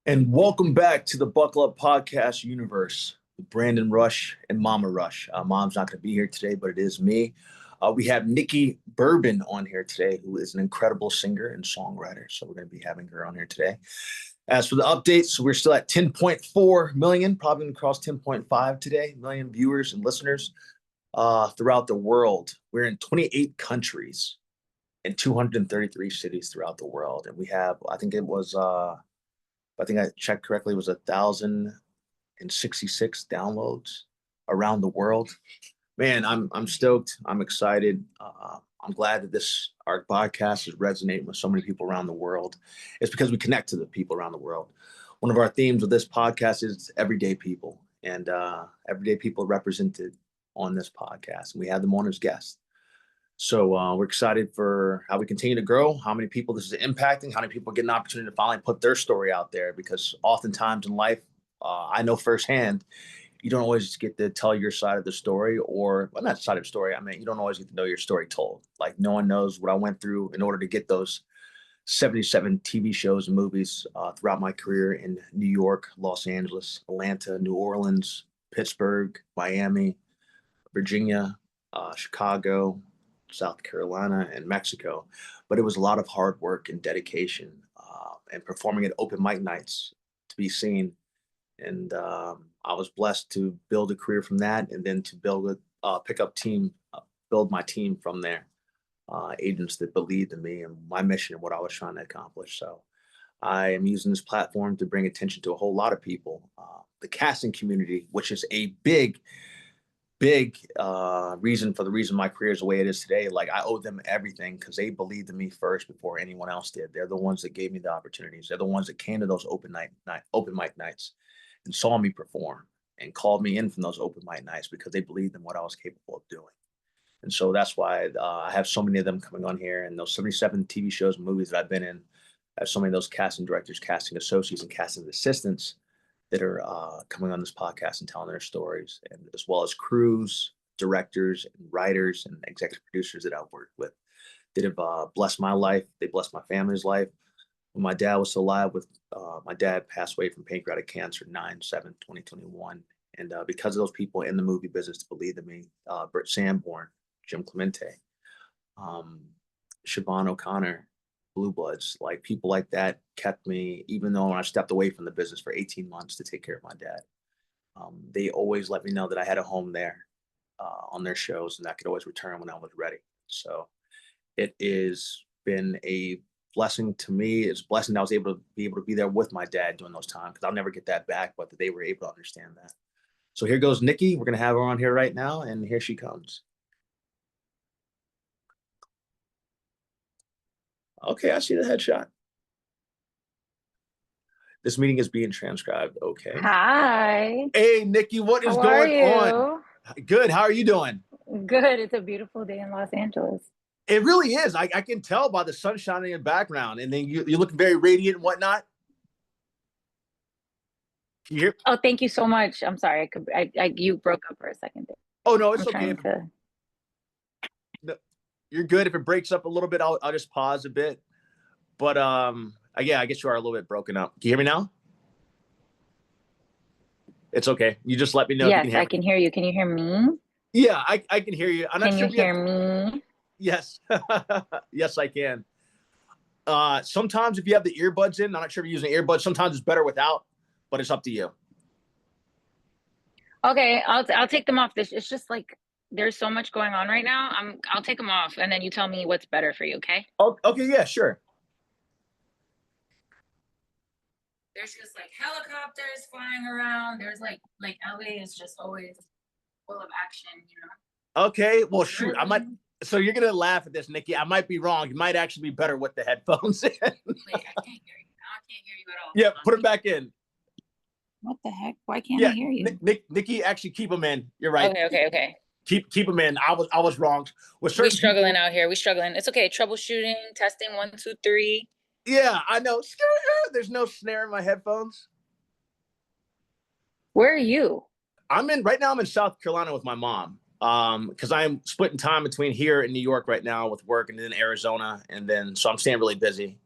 And welcome back to the Buckle Up Podcast universe with Brandon Rush and Mama Rush. Mom's not going to be here today, but it is me. We have Nikky Bourbon on here today, who is an incredible singer and songwriter. So we're going to be having her on here today. As for the updates, we're still at 10.4 million, probably going to cross 10.5 today, million viewers and listeners throughout the world. We're in 28 countries in 233 cities throughout the world. And we have, I think I checked correctly, it was 1,066 downloads around the world. Man, I'm stoked. I'm excited. I'm glad that our podcast is resonating with so many people around the world. It's because we connect to the people around the world. One of our themes of this podcast is everyday people, and everyday people represented on this podcast. And we have them on as guests. So we're excited for how we continue to grow, how many people this is impacting, how many people get an opportunity to finally put their story out there. Because oftentimes in life, I know firsthand, you don't always get to tell your side of the story, or well, not side of the story. I mean, you don't always get to know your story told. Like no one knows what I went through in order to get those 77 TV shows and movies throughout my career in New York, Los Angeles, Atlanta, New Orleans, Pittsburgh, Miami, Virginia, Chicago, South Carolina, and Mexico. But it was a lot of hard work and dedication and performing at open mic nights to be seen. And I was blessed to build a career from that, and then to build a pickup team, build my team from there. Agents that believed in me and my mission and what I was trying to accomplish. So I am using this platform to bring attention to a whole lot of people. The casting community, which is a big reason for the reason my career is the way it is today. Like I owe them everything because they believed in me first before anyone else did. They're the ones that gave me the opportunities. They're the ones that came to those open mic nights and saw me perform and called me in from those open mic nights because they believed in what I was capable of doing. And so that's why I have so many of them coming on here, and those 77 TV shows and movies that I've been in. I have so many of those casting directors, casting associates, and casting assistants that are coming on this podcast and telling their stories, and as well as crews, directors, and writers and executive producers that I've worked with that have blessed my life. They blessed my family's life. When my dad was still alive, my dad passed away from pancreatic cancer 9/7/2021. And because of those people in the movie business that believed in me, Britt Sanborn, Jim Clemente, Siobhan O'Connor, Blue Bloods, like people like that kept me, even though I stepped away from the business for 18 months to take care of my dad. They always let me know that I had a home there on their shows, and I could always return when I was ready. So it has been a blessing to me. It's a blessing that I was able to be there with my dad during those times, because I'll never get that back, but that they were able to understand that. So here goes Nikky. We're going to have her on here right now, and here she comes. Okay, I see the headshot. This meeting is being transcribed. Okay. Hi. Hey, Nikky, what is going on? Good. How are you doing? Good. It's a beautiful day in Los Angeles. It really is. I can tell by the sun shining in the background, and then you look very radiant and whatnot. Can you hear? Oh, thank you so much. I'm sorry. You broke up for a second there. Oh no, it's okay. No, you're good. If it breaks up a little bit, I'll just pause a bit. But yeah, I guess you are a little bit broken up. Can you hear me now? It's okay. You just let me know. Yes, if you can hear I can hear you. Can you hear me? Yeah, I can hear you. I'm not sure. Can you hear me? Yes. Yes, I can. Sometimes if you have the earbuds in, I'm not sure if you're using earbuds. Sometimes it's better without, but it's up to you. Okay, I'll take them off. It's just like there's so much going on right now. I'll take them off, and then you tell me what's better for you. Okay? Oh, okay. Yeah, sure. There's just like helicopters flying around. There's like LA is just always full of action, you know. Okay, well, shoot, I might. So you're gonna laugh at this, Nikky. I might be wrong. You might actually be better with the headphones in. Wait, I can't hear you. I can't hear you at all. Yeah, put them back in. What the heck? Why can't I hear you? Nikky, actually keep them in. You're right. Okay. Keep them in. I was wrong. We're struggling out here. We're struggling. It's okay. Troubleshooting, testing, 1, 2, 3. Yeah, I know. There's no snare in my headphones. Where are you? Right now I'm in South Carolina with my mom. Because I'm splitting time between here and New York right now with work, and then Arizona, and then so I'm staying really busy.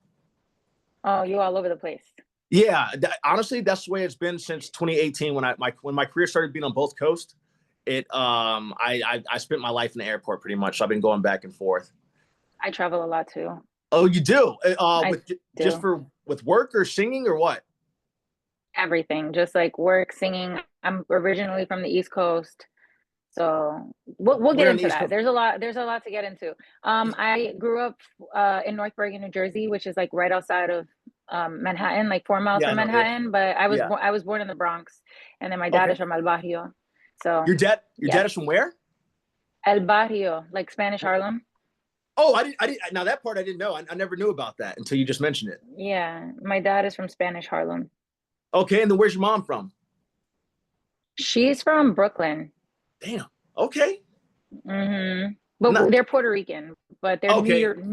Oh, you all over the place. Yeah, honestly, that's the way it's been since 2018 when my career started being on both coasts. I spent my life in the airport pretty much. So I've been going back and forth. I travel a lot too. Oh, you do? I With just do for with work or singing or what? everything, just like work, singing. I'm originally from the East Coast, so we'll get Where on the into East that. Coast? There's a lot to get into. I grew up in North Bergen, New Jersey, which is like right outside of Manhattan, like 4 miles Yeah, I from know. Yeah, Manhattan. But I was yeah. I was born in the Bronx, and then my dad Okay. is from El Barrio. So Your yeah, dad is from where? El Barrio, like Spanish Harlem. Oh, I didn't. Now that part I didn't know. I never knew about that until you just mentioned it. Yeah, my dad is from Spanish Harlem. Okay, and then where's your mom from? She's from Brooklyn. Damn. Okay. But Not they're Puerto Rican, but they're okay. New Yorkers.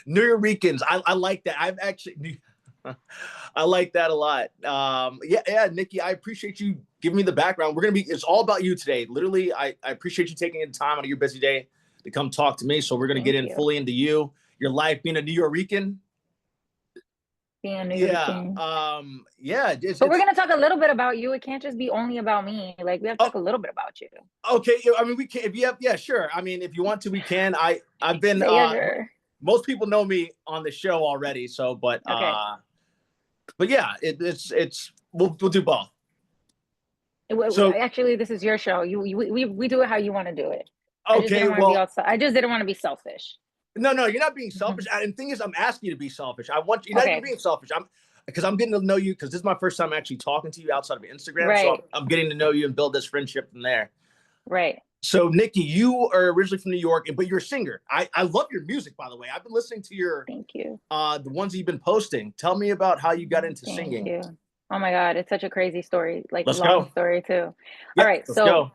New Yorkers. I like that. I've actually I like that a lot. Yeah, Nikki, I appreciate you giving me the background. It's all about you today. Literally, I appreciate you taking the time out of your busy day to come talk to me. So we're gonna get Thank in you. fully into you, your life being a New Yorican. Being a New Yeah. Yorker. Yeah, But we're gonna talk a little bit about you. It can't just be only about me. Like we have to oh, talk a little bit about you. okay. I mean, we can if you have, yeah, sure. I mean, if you want to, we can. I've been Yeah, sure. most people know me on the show already, so Okay. but yeah, it's we'll do both. So Actually, this is your show. We do it how you want to do it. I just okay, didn't want to be well, all. I just didn't want to be selfish. no, you're not being Mhm. selfish. And the thing is, I'm asking you to be selfish. I want you're not even Okay. being selfish. I'm getting to know you because this is my first time actually talking to you outside of Instagram. So Right. I'm getting to know you and build this friendship from there. Right. So Nikki, you are originally from New York, but you're a singer. I love your music, by the way. I've been listening to your Thank you. the ones that you've been posting. Tell me about how you got into Thank singing. you. Oh my God, it's such a crazy story. Like Let's long go. story too. All Yep, right. let's So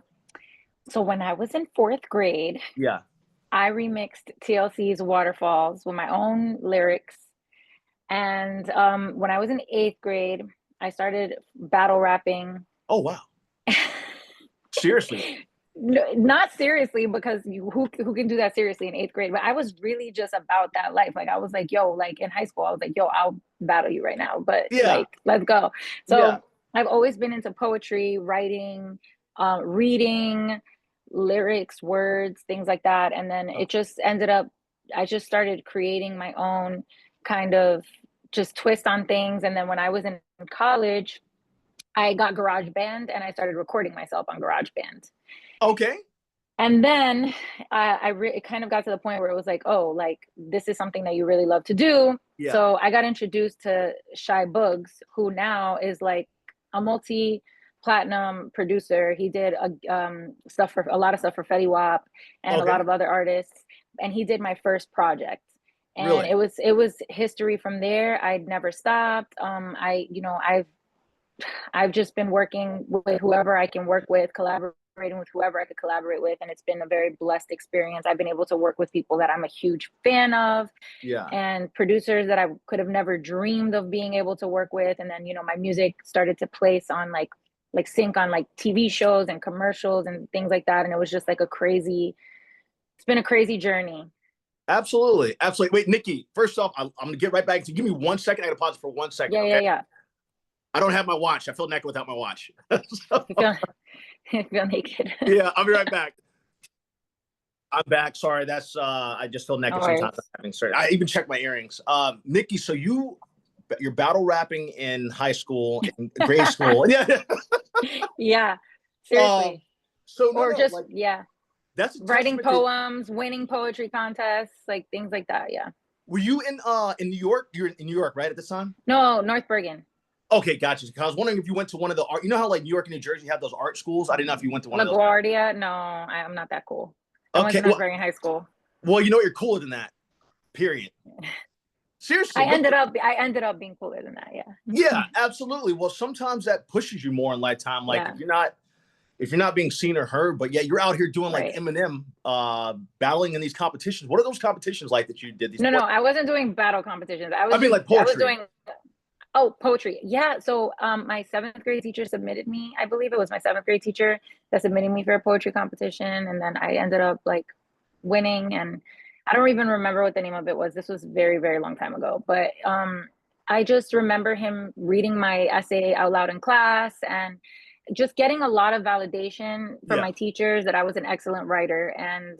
go. when I was in fourth grade, Yeah. I remixed TLC's Waterfalls with my own lyrics. And when I was in eighth grade, I started battle rapping. Oh wow. Seriously. Not seriously, because who can do that seriously in eighth grade? But I was really just about that life. Like I was like, yo, like in high school, I was like, yo, I'll battle you right now. But Yeah. like, let's go. Yeah. So I've always been into poetry, writing, reading, lyrics, words, things like that. And then it just ended up, I just started creating my own kind of just twist on things. And then when I was in college, I got GarageBand and I started recording myself on GarageBand. Okay. And then it kind of got to the point where it was like, oh, like this is something that you really love to do. Yeah. So I got introduced to Shy Bugs, who now is like a multi-platinum producer. He did a lot of stuff for Fetty Wap and a Okay. lot of other artists. And he did my first project. And Really? it was history from there. I'd never stopped. I've just been working with whoever I can work with, collaborating with whoever I could collaborate with, and it's been a very blessed experience. I've been able to work with people that I'm a huge fan of, Yeah. and producers that I could have never dreamed of being able to work with. And then my music started to place on like sync on like TV shows and commercials and things like that, and it was just like it's been a crazy journey. Absolutely. Absolutely. Wait, Nikki, first off, I'm going to get right back to give me 1 second. I got to pause for 1 second. Yeah, Okay. yeah. I don't have my watch. I feel naked without my watch. So, You feel naked. yeah, I'll be right back. I'm back. Sorry. That's, I just feel No naked worries. sometimes. I'm having surgery. I even check my earrings. Nikki, so you're battle rapping in high school, in grade school. Yeah. Yeah, seriously. So Or no, just like that's a writing testament to. poems, winning poetry contests, like things like that. Yeah. Were you in New York? You're in New York, right, at this time? No, North Bergen. Okay, gotcha. Because I was wondering if you went to one of the art. You know how like New York and New Jersey have those art schools? I didn't know if you went to one of those. LaGuardia. No, I'm not that cool. I went Okay, to North Bergen High School. well, you know you're cooler than that. Period. Seriously, I ended up being cooler than that. Yeah. Yeah, absolutely. Well, sometimes that pushes you more in lifetime. Like Yeah. if you're not being seen or heard, but yeah, you're out here doing like Right. Eminem, battling in these competitions. What are those competitions like that you did? These No, I wasn't doing battle competitions. I mean, like I was poetry. doing poetry. Yeah. So my seventh grade teacher submitted me. I believe it was my seventh grade teacher that submitted me for a poetry competition, and then I ended up like winning, and I don't even remember what the name of it was. This was very, very long time ago. But I just remember him reading my essay out loud in class and just getting a lot of validation from Yeah. my teachers that I was an excellent writer. And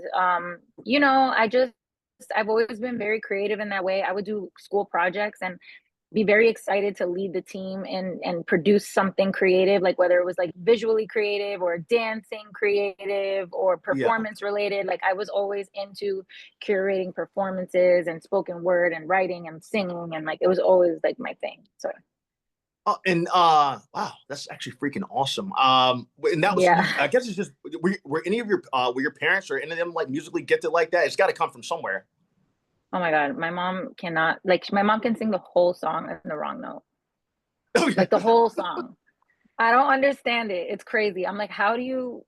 you know, I've always been very creative in that way. I would do school projects and be very excited to lead the team and produce something creative, like whether it was like visually creative or dancing creative or Yeah. performance related. Like I was always into curating performances and spoken word and writing and singing, and like it was always like my thing. So Oh, and wow, that's actually freaking awesome. And that was, yeah. I guess it's just, were any of your, were your parents or any of them like musically gifted like that? It's got to come from somewhere. Oh my God, my mom cannot, like my mom can sing the whole song in the wrong note, Oh yeah. like the whole song. I don't understand it. It's crazy. I'm like, how do you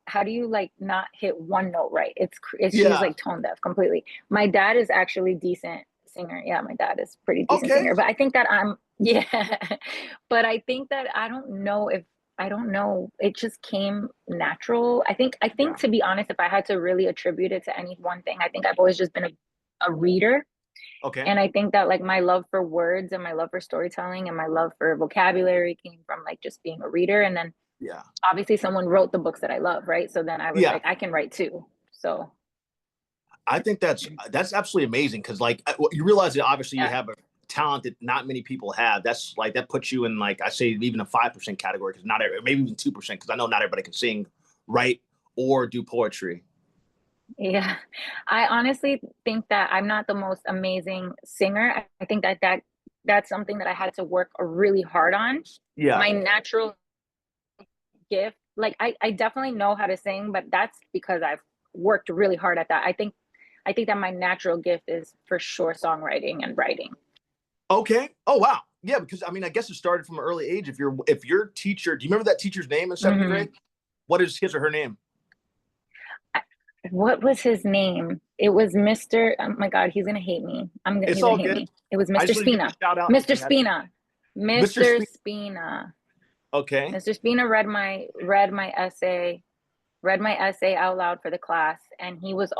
like not hit one note right? It's she's Yeah. like tone deaf completely. My dad is actually decent singer. Yeah, my dad is pretty decent Okay. singer. But I think that I'm yeah. But I think that I don't know. It just came natural. I think Yeah. to be honest, if I had to really attribute it to any one thing, I think I've always just been a reader. Okay. And I think that like my love for words and my love for storytelling and my love for vocabulary came from like just being a reader. And then Yeah. obviously someone wrote the books that I love, right? So then I was Yeah. like, I can write too. So I think that's absolutely amazing because like well, you realize that obviously you yeah, have a talent that not many people have. That's like that puts you in like I say even a 5% category because not maybe even 2% because I know not everybody can sing, write, or do poetry. yeah. I honestly think that I'm not the most amazing singer. I think that that's something that I had to work really hard on. Yeah. My natural gift, like I definitely know how to sing, but that's because I've worked really hard at that. I think that my natural gift is for sure songwriting and writing. Okay. Oh wow. Yeah, because I mean, I guess it started from an early age. If your teacher, do you remember that teacher's name in seventh Hmm. grade? What is his or her name? What was his name? It was Mr. Oh my God, he's gonna hate me. It's He's gonna all hate good. me. It was I Mr. just want to give you Spina. a shout out if Mr. you had Spina. Mr. Mr. Speak. Spina. Okay. Mr. Spina read my essay out loud for the class, and he was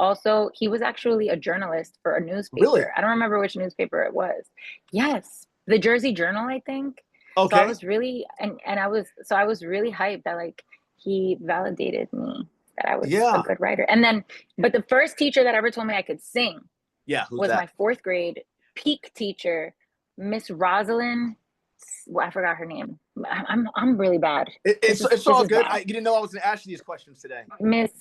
actually a journalist for a Really? newspaper. I don't remember which newspaper it was. Yes, the Jersey Journal, I think. So I Okay. was really and I was really hyped that like he validated me that I was a Yeah. good writer. And then but the first teacher that ever told me I could sing Yeah. Who's was my that? fourth grade peak teacher, Miss Rosalind. Well, I forgot her name. I'm really bad. It's This all is good. bad. You didn't know I was going to ask you these questions today. Miss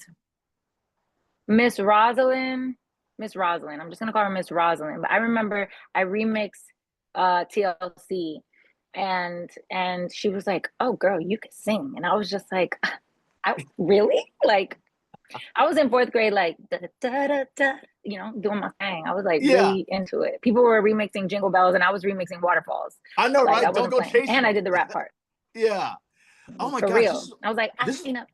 Miss Rosalind, Miss Rosalind. I'm just gonna call her Miss Rosalind. But I remember I remixed TLC, and she was like, "Oh, girl, you could sing," and I was just like, "I really like." I was in fourth grade, like da, da, da, da, you know, doing my thing. I was like Yeah. really into it. People were remixing Jingle Bells, and I was remixing Waterfalls. I know, Like I right? Don't wasn't go playing, chasing and I them. did the rap part Yeah. Oh my for gosh. real. I was like, I This is seen it.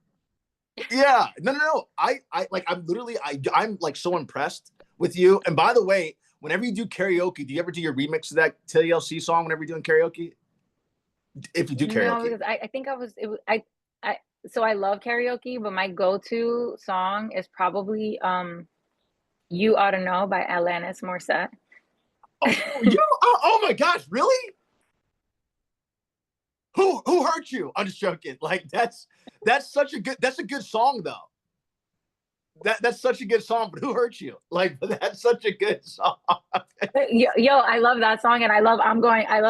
yeah. No, no, no. I like I'm literally I'm like so impressed with you. And by the way, whenever you do karaoke, do you ever do your remix of that TLC song whenever you're doing karaoke? If you do No, karaoke. because I think I was it was I so I love karaoke, but my go-to song is probably You Ought to Know by Alanis Morissette. Oh, oh my gosh, really? Who hurt you? I'm just joking. Like that's such a good song though. That's such a good song, but who hurt you? Like that's such a good song. Yo, I love that song, and I love I'm Going Down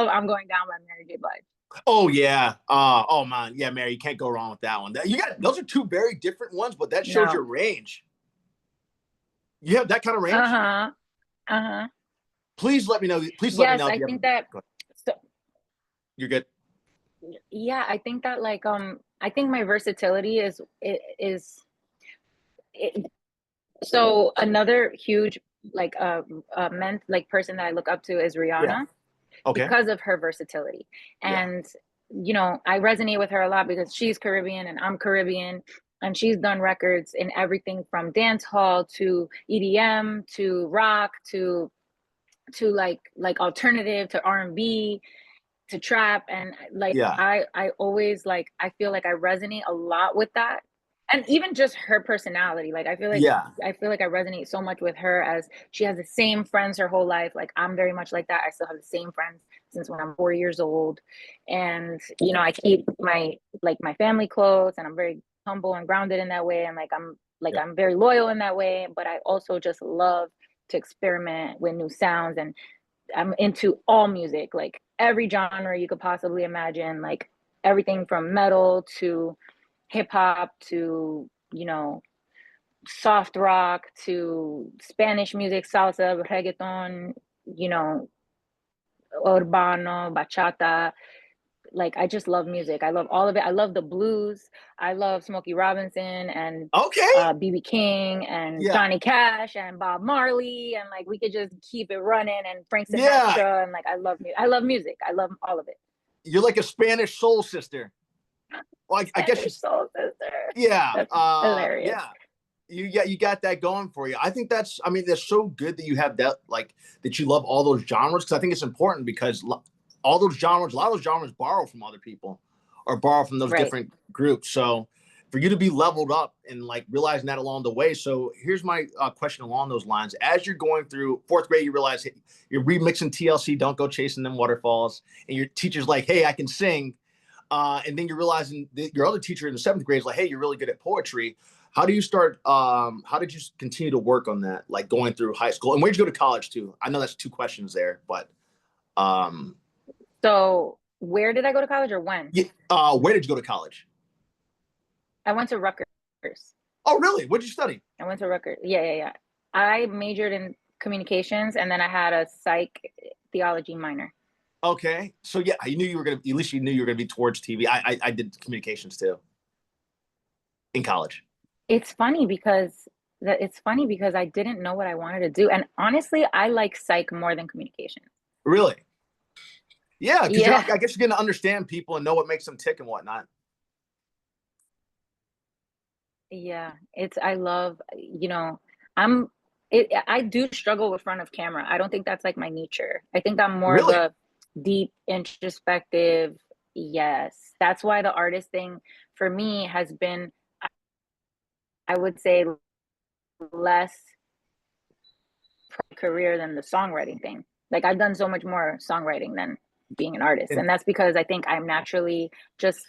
by Mary J. Blige. Oh yeah. Oh man, yeah, Mary, you can't go wrong with that one. You got those are two very different ones, but that shows No. your range. You have that kind of range. Uh-huh. Uh-huh. Please let me know. Please let me Yes, know if I you have. think that Go ahead. so You're good. yeah, I think that like I think my versatility it, so another huge like men like person that I look up to is Yeah. Rihanna Okay. because of her versatility. Yeah. And, you know, I resonate with her a lot because she's Caribbean and I'm Caribbean. And she's done records in everything from dance hall to EDM to rock to like alternative to R&B to trap. And like Yeah. I always like I feel like I resonate a lot with that. And even just her personality, like Yeah. I feel like I resonate so much with her, as she has the same friends her whole life. Like I'm very much like that. I still have the same friends since when I'm 4 years old. And you know, I keep my family close, and I'm very humble and grounded in that way. And Yeah. I'm very loyal in that way, but I also just love to experiment with new sounds. And I'm into all music, like every genre you could possibly imagine, like everything from metal to hip hop to, you know, soft rock to Spanish music, salsa, reggaeton, you know, urbano, bachata. Like I just love music. I love all of it. I love the blues. I love Smokey Robinson and Okay. BB King and Yeah. Johnny Cash and Bob Marley, and like we could just keep it running, and Frank Yeah. Sinatra, and like I love music. I love music. I love all of it. You're like a Spanish soul sister. Well, I guess you. Spanish soul sister. Yeah. That's hilarious. Yeah. You got that going for you. I think that's, I mean, that's so good that you have that, like, that you love all those genres, because I think it's important, because all those genres, a lot of those genres borrow from other people or borrow from those Right. different groups. So for you to be leveled up and like realizing that along the way. So here's my question along those lines. As you're going through fourth grade, you realize, hey, you're remixing TLC, Don't Go Chasing Them Waterfalls, and your teacher's like, hey, I can sing. And then you're realizing that your other teacher in the seventh grade is like, hey, you're really good at poetry. How do you start? How did you continue to work on that, like going through high school? And where'd you go to college too? I know that's two questions there, but um, So where did I go to college, or when? yeah, where did you go to college? I went to Rutgers. Oh, really? What did you study? I went to Rutgers. Yeah, yeah, yeah. I majored in communications, and then I had a psych theology minor. Okay, so yeah, you knew you were gonna. At least you knew you were gonna be towards TV. I did communications too in college. It's funny because I didn't know what I wanted to do. And honestly, I like psych more than communication. Really? Yeah, because Yeah. I guess you're gonna understand people and know what makes them tick and whatnot. Yeah. I love, you know, I'm I do struggle with front of camera. I don't think that's like my nature. I think I'm more of Really? a deep, introspective. Yes. That's why the artist thing for me has been, I would say, less career than the songwriting thing. Like I've done so much more songwriting than being an artist, And and that's because I think I'm naturally just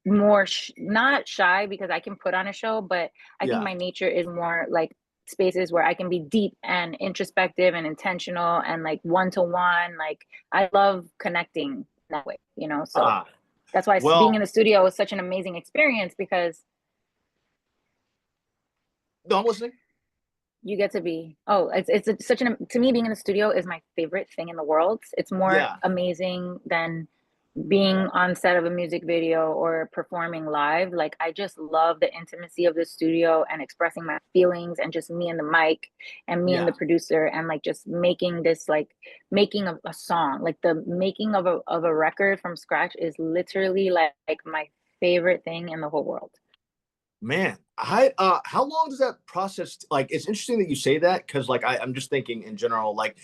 more not shy, because I can put on a show, but I think yeah. my nature is more like spaces where I can be deep and introspective and intentional and like one to one. Like I love connecting that way, you know. So Ah, that's why being in well, the studio was such an amazing experience, because no, I'm listening. you get to be, oh, such an, to me, being in the studio is my favorite thing in the world. It's more Yeah. amazing than being on set of a music video or performing live. Like I just love the intimacy of the studio and expressing my feelings, and just me and the mic and me and Yeah. the producer, and like just making this, like making a song, like the making of a record from scratch is literally like my favorite thing in the whole world. Man, I how long does that process, like, it's interesting that you say that, because like I'm just thinking in general, like,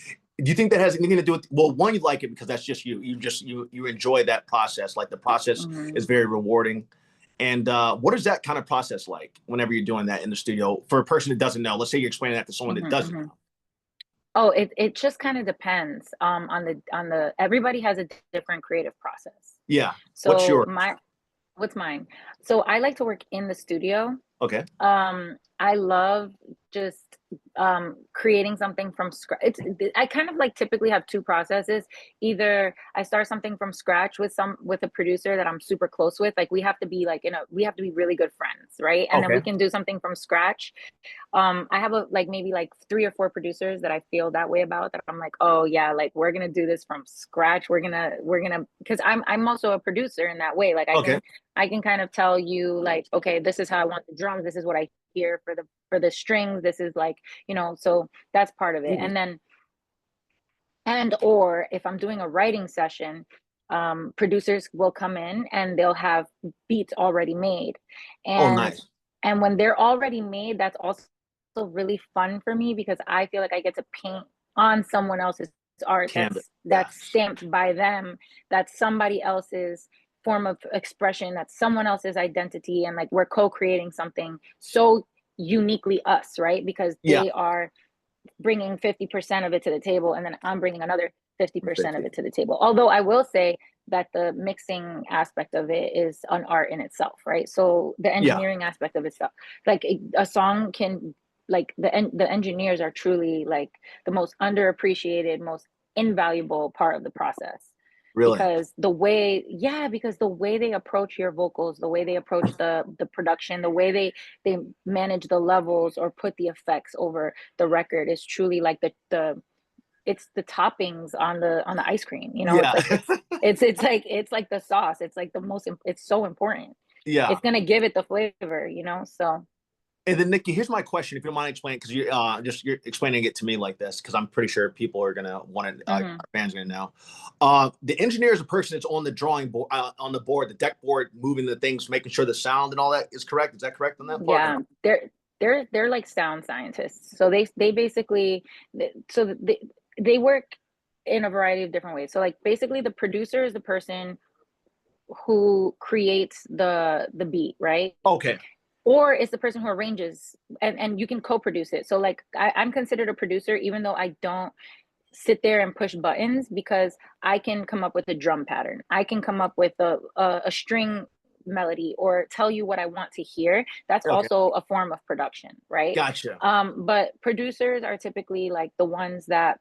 do you think that has anything to do with, well, one, you like it because that's just you. You just you enjoy that process. Like the process Mhm. is very rewarding. And what is that kind of process like whenever you're doing that in the studio for a person that doesn't know? Let's say you're explaining that to someone that Mhm, doesn't mhm. know. Oh, it just kind of depends on the everybody has a different creative process. Yeah. What's So yours? my what's mine? So I like to work in the studio. Okay. I love just creating something from scratch. I kind of like typically have two processes. Either I start something from scratch with a producer that I'm super close with. Like we have to be like we have to be really good friends, right? And then Okay. we can do something from scratch. I have like maybe like three or four producers that I feel that way about, that I'm like, oh yeah, like we're gonna do this from scratch. We're gonna, because I'm also a producer in that way. Like Okay. I can kind of tell you like, okay, this is how I want the drums, this is what I hear for the strings, this is like, so that's part of it. Mhm. And then, and or if I'm doing a writing session, producers will come in and they'll have beats already made. Oh, and nice. and when they're already made, that's also really fun for me, because I feel like I get to paint on someone else's art Canvas. that's Yeah. stamped by them, that's somebody else's form of expression, that's someone else's identity, and like we're co-creating something so uniquely us, right? Because Yeah. they are bringing 50% of it to the table, and then I'm bringing another 50% of it to the table. Although I will say that the mixing aspect of it is an art in itself, right? So the engineering aspect of itself, like a song can, like the engineers are truly like the most underappreciated, most invaluable part of the process. Really? Because because the way they approach your vocals, the way they approach the production, the way they manage the levels or put the effects over the record is truly like the it's the toppings on the ice cream, you know. It's Yeah. like it's like the sauce. It's like the most, it's so important. Yeah. It's gonna give it the flavor, you know. So And then Nikki, here's my question, if you don't mind explaining, because you're explaining it to me like this, because I'm pretty sure people are gonna want to, our fans are gonna know. The engineer is a person that's on the drawing board, on the board, the deck board, moving the things, making sure the sound and all that is correct. Is that correct on that part? yeah, they're like sound scientists. So they basically, so they work in a variety of different ways. So like basically the producer is the person who creates the beat, right? Okay. Or it's the person who arranges, and you can co-produce it. So like I'm considered a producer even though I don't sit there and push buttons, because I can come up with a drum pattern, I can come up with a string melody, or tell you what I want to hear. That's Okay. also a form of production, right? Gotcha. But producers are typically like the ones that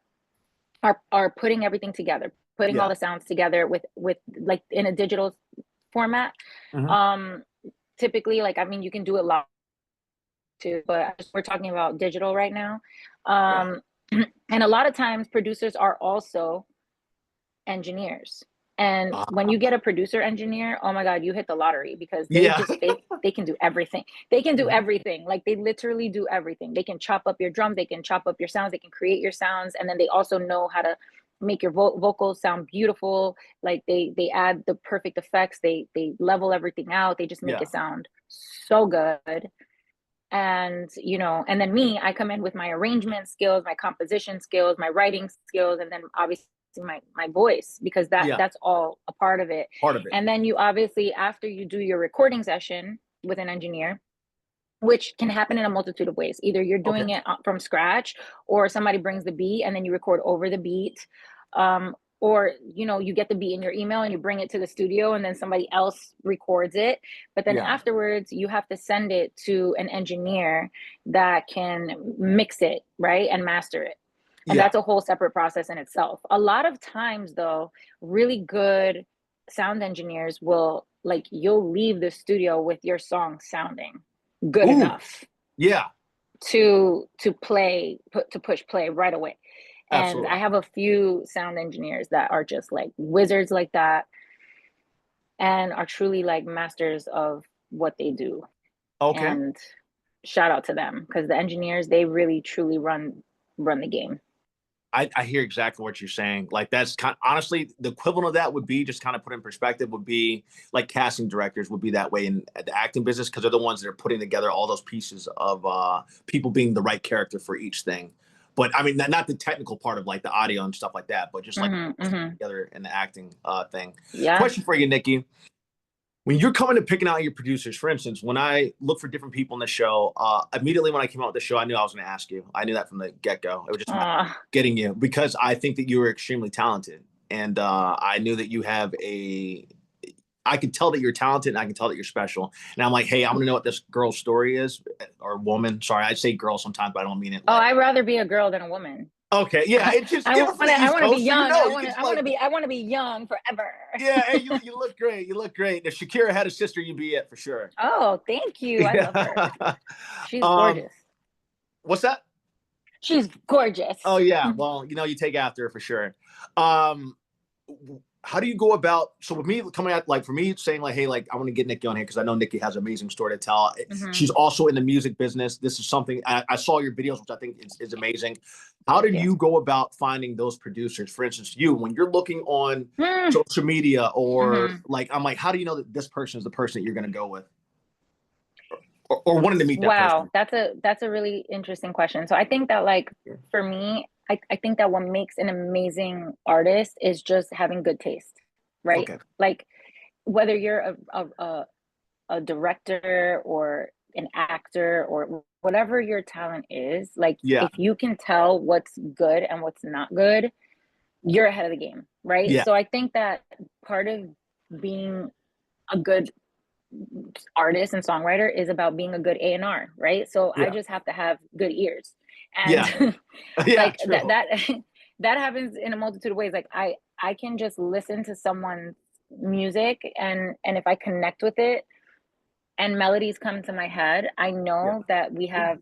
are putting everything together, putting all Yeah. the sounds together with like in a digital format. Mhm. Typically, like, I mean, you can do it live too, but we're talking about digital right now. Yeah. And a lot of times producers are also engineers. And when you get a producer engineer, oh my God, you hit the lottery, because Yeah. they can do everything. They can do Mhm. everything. Like they literally do everything. They can chop up your drum, they can chop up your sounds, they can create your sounds, and then they also know how to make your vocals sound beautiful. Like they add the perfect effects, they level everything out, they just make Yeah. it sound so good. And you know, and then me, I come in with my arrangement skills, my composition skills, my writing skills, and then obviously my voice, because Yeah. that's all a part of it. Part of it. And then you obviously, after you do your recording session with an engineer, which can happen in a multitude of ways, either you're Okay. doing it from scratch, or somebody brings the beat and then you record over the beat. Or you know, you get the beat in your email and you bring it to the studio and then somebody else records it, but then Yeah. afterwards you have to send it to an engineer that can mix it, right, and master it. And Yeah. that's a whole separate process in itself. A lot of times though, really good sound engineers will, like, you'll leave the studio with your song sounding good Ooh. enough Yeah. to push play right away. And I Absolutely. have a few sound engineers that are just like wizards like that, and are truly like masters of what they do. Okay. And shout out to them, because the engineers, they really truly run the game. I hear exactly what you're saying. Like that's kind honestly the equivalent of that would be, just kind of put in perspective, would be like casting directors would be that way in the acting business, because they're the ones that are putting together all those pieces of people being the right character for each thing. But I mean, not the technical part of like the audio and stuff like that, but just like together in the acting thing. Yeah. Question for you, Nikki. When you're coming to picking out your producers, for instance, when I look for different people in the show, immediately when I came out with the show, I knew I was going to ask you. I knew that from the get go. It was just getting you, because I think that you were extremely talented, and I knew that you have a. I could tell that you're talented, and I can tell that you're special. And I'm like, hey, I'm going to know what this girl's story is, or woman. Sorry, I say girl sometimes, but I don't mean it. Oh, Like, I'd rather be a girl than a woman. okay, yeah, it just I you're want from to the I East want to be Coast, so you young. know you can just like. I want to be young forever. Yeah, hey, you look great. You look great. If Shakira had a sister, you'd be it for sure. Oh, thank you. I love her. Yeah. She's um, gorgeous. what's that? She's gorgeous. Oh yeah. Well, you take after her for sure. Um, how do you go about? So with me coming out, like for me saying like, hey, like I want to get Nikki on here because I know Nikki has an amazing story to tell. She's also in the music business. This is something I saw your videos, which I think is amazing. How did you go about finding those producers? For instance, you, when you're looking on social media or like, I'm like, how do you know that this person is the person that you're going to go with? Or wanting to meet that Wow, person? that's a really interesting question. So I think that, like, for me, I think that what makes an amazing artist is just having good taste, right? Okay. Like whether you're a director or an actor or whatever your talent is, like Yeah. if you can tell what's good and what's not good, you're ahead of the game, right? Yeah. So I think that part of being a good artist and songwriter is about being a good A&R, right? So I Yeah. just have to have good ears. Yeah. And Yeah. like that True. that that happens in a multitude of ways. Like I can just listen to someone's music, and if I connect with it and melodies come to my head, I Yeah. know that we have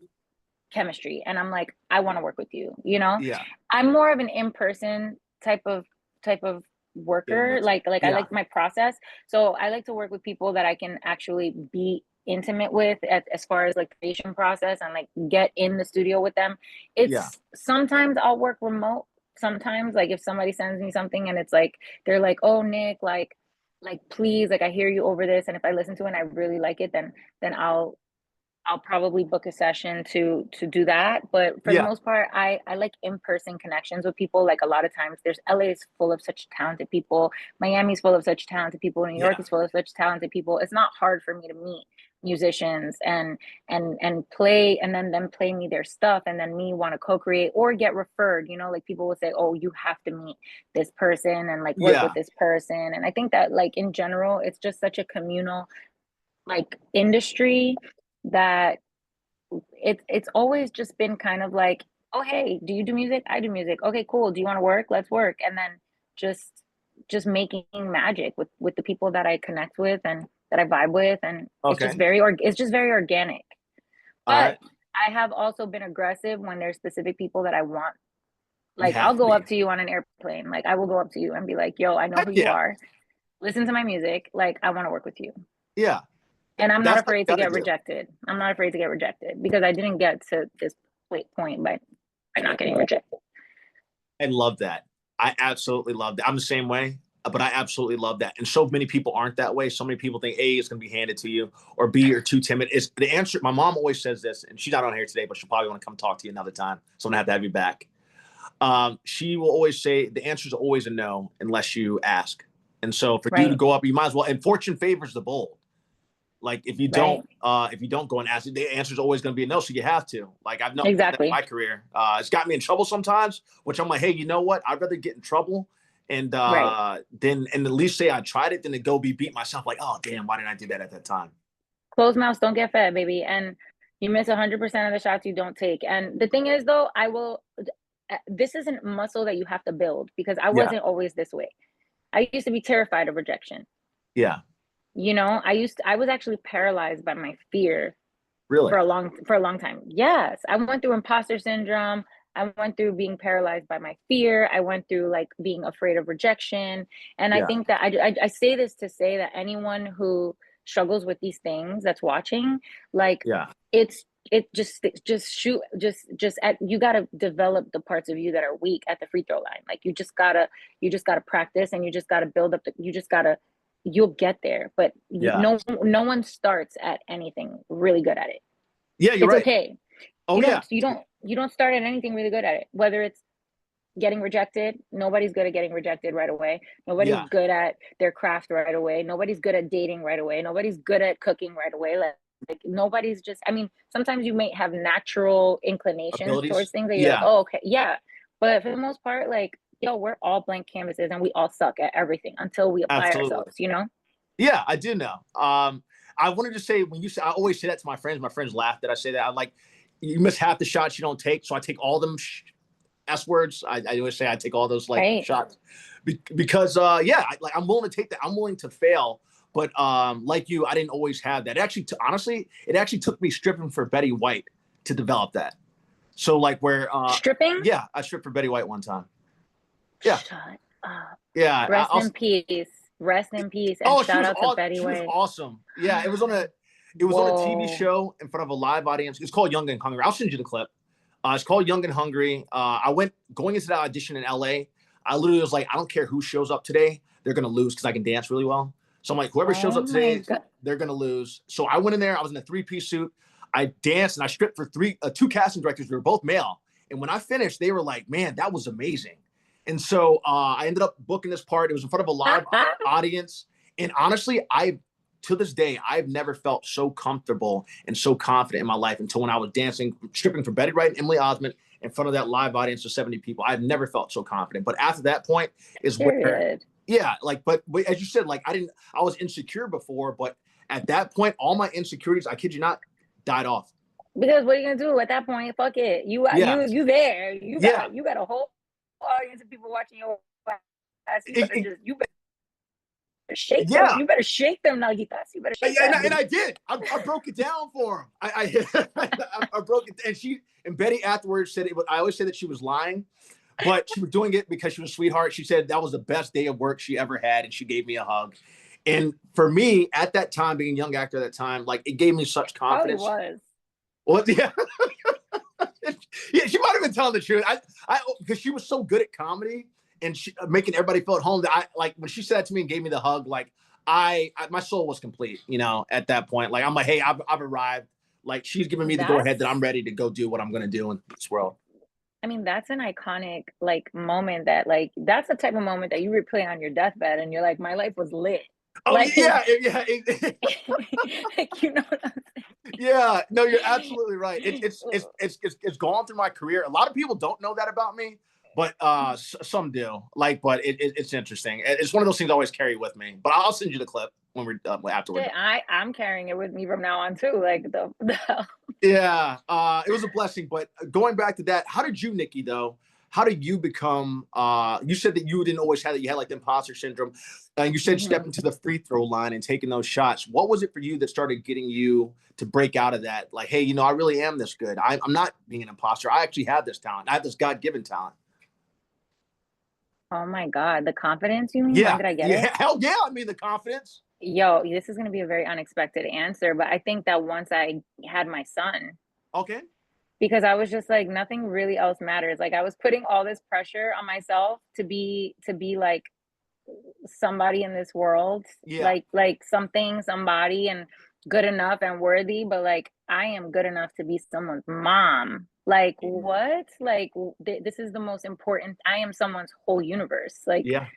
chemistry, and I'm like, I want to work with you, you know? Yeah. I'm more of an in-person type of Feeling worker. it. Like I Yeah. like my process. So I like to work with people that I can actually be intimate with as far as like creation process, and like get in the studio with them. Yeah. It's sometimes I'll work remote. Sometimes like if somebody sends me something and it's like they're like, "Oh, Nick, like please, like I hear you over this, and if I listen to it and I really like it, then I'll probably book a session to do that. But for the Yeah. most part, I like in-person connections with people. Like a lot of times there's LA is full of such talented people. Miami's full of such talented people. New York Yeah. is full of such talented people. It's not hard for me to meet musicians and play, and then them play me their stuff, and then me want to co-create or get referred, you know, like people will say, oh, you have to meet this person and like work with Yeah. this person. And I think that like in general, it's just such a communal like industry that it's always just been kind of like, oh hey, do you do music? I do music. Okay, cool. Do you want to work? Let's work. And then just just making magic with the people that I connect with and that I vibe with, and Okay. it's just very organic. All But right. I have also been aggressive when there's specific people that I want. You Like I'll have to go be. up to you on an airplane. Like I will go up to you and be like, yo, I know Heck who you yeah. are. Listen to my music. Like I want to work with you. Yeah. And I'm not That's what afraid you to gotta get do. rejected. I'm not afraid to get rejected because I didn't get to this point by not getting rejected. I love that. I absolutely love that. I'm the same way, but I absolutely love that. And so many people aren't that way. So many people think A is going to be handed to you, or B, you're too timid. Is the answer? My mom always says this, and she's not on here today, but she'll probably want to come talk to you another time. So I'm gonna have to have you back. She will always say the answer is always a no unless you ask. And so for you to Right, go up, you might as well. And fortune favors the bold. Like right. if you don't go and ask, the answer is always going to be a no. So you have to. Like I've known that in Exactly. my career. It's got me in trouble sometimes, which I'm like, hey, you know what? I'd rather get in trouble and Right. then and at least say I tried it than to go be beat myself. Like, oh damn, why didn't I do that at that time? Closed mouths don't get fed, baby. And you miss 100% of the shots you don't take. And the thing is, though, this isn't muscle that you have to build because I Yeah, wasn't always this way. I used to be terrified of rejection. yeah, You know, I was actually paralyzed by my fear really, for a long time. Yes, I went through imposter syndrome. I went through being paralyzed by my fear. I went through like being afraid of rejection. And I yeah, think that I say this to say that anyone who struggles with these things that's watching, like yeah, it's just shoot just at you got to develop the parts of you that are weak at the free throw line. Like you just got to practice, and you just got to build up you just got to you'll get there. But yeah, no one starts at anything really good at it. yeah. You're It's right. okay. Oh yeah, You don't start at anything really good at it. Whether it's getting rejected, nobody's good at getting rejected right away. Nobody's yeah. good at their craft right away. Nobody's good at dating right away. Nobody's good at cooking right away. Like nobody's just I mean, sometimes you may have natural inclinations towards Abilities. things that you're like, Yeah, "Oh, okay, yeah." But for the most part, like, yo, we're all blank canvases and we all suck at everything until we apply absolutely. ourselves, you know? Yeah, I do know. I wanted to say when you say I always say that to my friends. My friends laugh that I say that. I'm like, you miss half the shots you don't take, so I take all them S words. I always say I take all those like Right. shots because yeah, like I'm willing to take that. I'm willing to fail, but like you, I didn't always have that. It actually, honestly, it actually took me stripping for Betty White to develop that. So like where, Stripping? yeah, I stripped for Betty White one time. Yeah, Shut up. yeah. Rest in peace. Rest in peace. And Oh, shout out to Betty she was White. awesome. Yeah, it was on a TV Whoa. show in front of a live audience. It's called Young and Hungry. I'll send you the clip. It's called Young and Hungry. I went going into that audition in LA. I literally was like, I don't care who shows up today, they're gonna lose because I can dance really well. So I'm like, whoever shows Oh up my today, God. they're gonna lose. So I went in there. I was in a 3-piece suit. I danced and I stripped for two casting directors. We were both male. And when I finished, they were like, "Man, that was amazing." And so I ended up booking this part. It was in front of a live audience. And honestly, to this day, I've never felt so comfortable and so confident in my life until when I was dancing, stripping for Betty Wright and Emily Osment in front of that live audience of 70 people. I've never felt so confident. But after that point is where, Period. yeah, like, but as you said, like, I was insecure before, but at that point, all my insecurities, I kid you not, died off. Because what are you gonna do at that point? Fuck it. Yeah. You there. Yeah. You got a whole audience of people watching your ass. You better shake them. Yeah. You better shake them, Nagitas. You better shake And, them. and I did. I broke it down for him. I broke it, and Betty afterwards said it. I always said that she was lying, but she was doing it because she was a sweetheart. She said that was the best day of work she ever had, and she gave me a hug. And for me, at that time, being a young actor at that time, like, it gave me such confidence. Probably was. Well, yeah. Yeah, she might have been telling the truth. Because she was so good at comedy and making everybody feel at home, that I, like, when she said that to me and gave me the hug, like, my soul was complete, at that point. Like, I'm like, hey, I've arrived. Like, she's giving me the go ahead that I'm ready to go do what I'm going to do in this world. I mean, that's an iconic, like, moment that, like, that's the type of moment that you replay on your deathbed and you're like, my life was lit. Oh, like, yeah. like, you know what I'm saying? Yeah, no, you're absolutely right. It's gone through my career. A lot of people don't know that about me, but some do. Like, but it's interesting. It's one of those things I always carry with me. But I'll send you the clip when we're afterward. I'm carrying it with me from now on too. Like Yeah, it was a blessing. But going back to that, how did you, Nikky, though? How did you become? You said that you didn't always have that. You had like the imposter syndrome. You said step into the free throw line and taking those shots. What was it for you that started getting you to break out of that? Like, hey, I really am this good. I'm not being an imposter. I actually have this talent. I have this God-given talent. Oh my God, the confidence you mean? Yeah. When did I get it? Hell yeah. I mean, the confidence. Yo, this is gonna be a very unexpected answer, but I think that once I had my son, Okay. because I was just like, nothing really else matters. Like, I was putting all this pressure on myself to be like somebody in this world, Yeah. like somebody and good enough and worthy, but like, I am good enough to be someone's mom. Like, what? Like, this is the most important. I am someone's whole universe. Like, Yeah.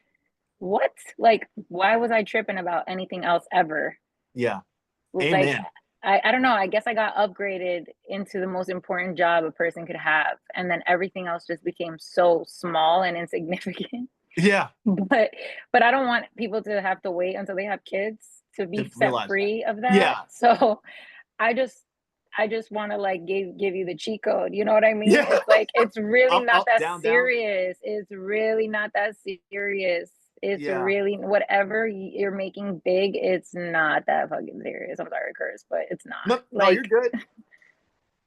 what? Like, why was I tripping about anything else ever? Yeah. Like, Amen. I don't know. I guess I got upgraded into the most important job a person could have. And then everything else just became so small and insignificant. Yeah. But I don't want people to have to wait until they have kids to be set free of that. Yeah. So I just want to like give you the cheat code. You know what I mean? Yeah. It's like, it's really not that down, serious. It's really not that serious. It's really, whatever you're making big, it's not that fucking serious. I'm sorry to curse, but it's not. No, like, you're good.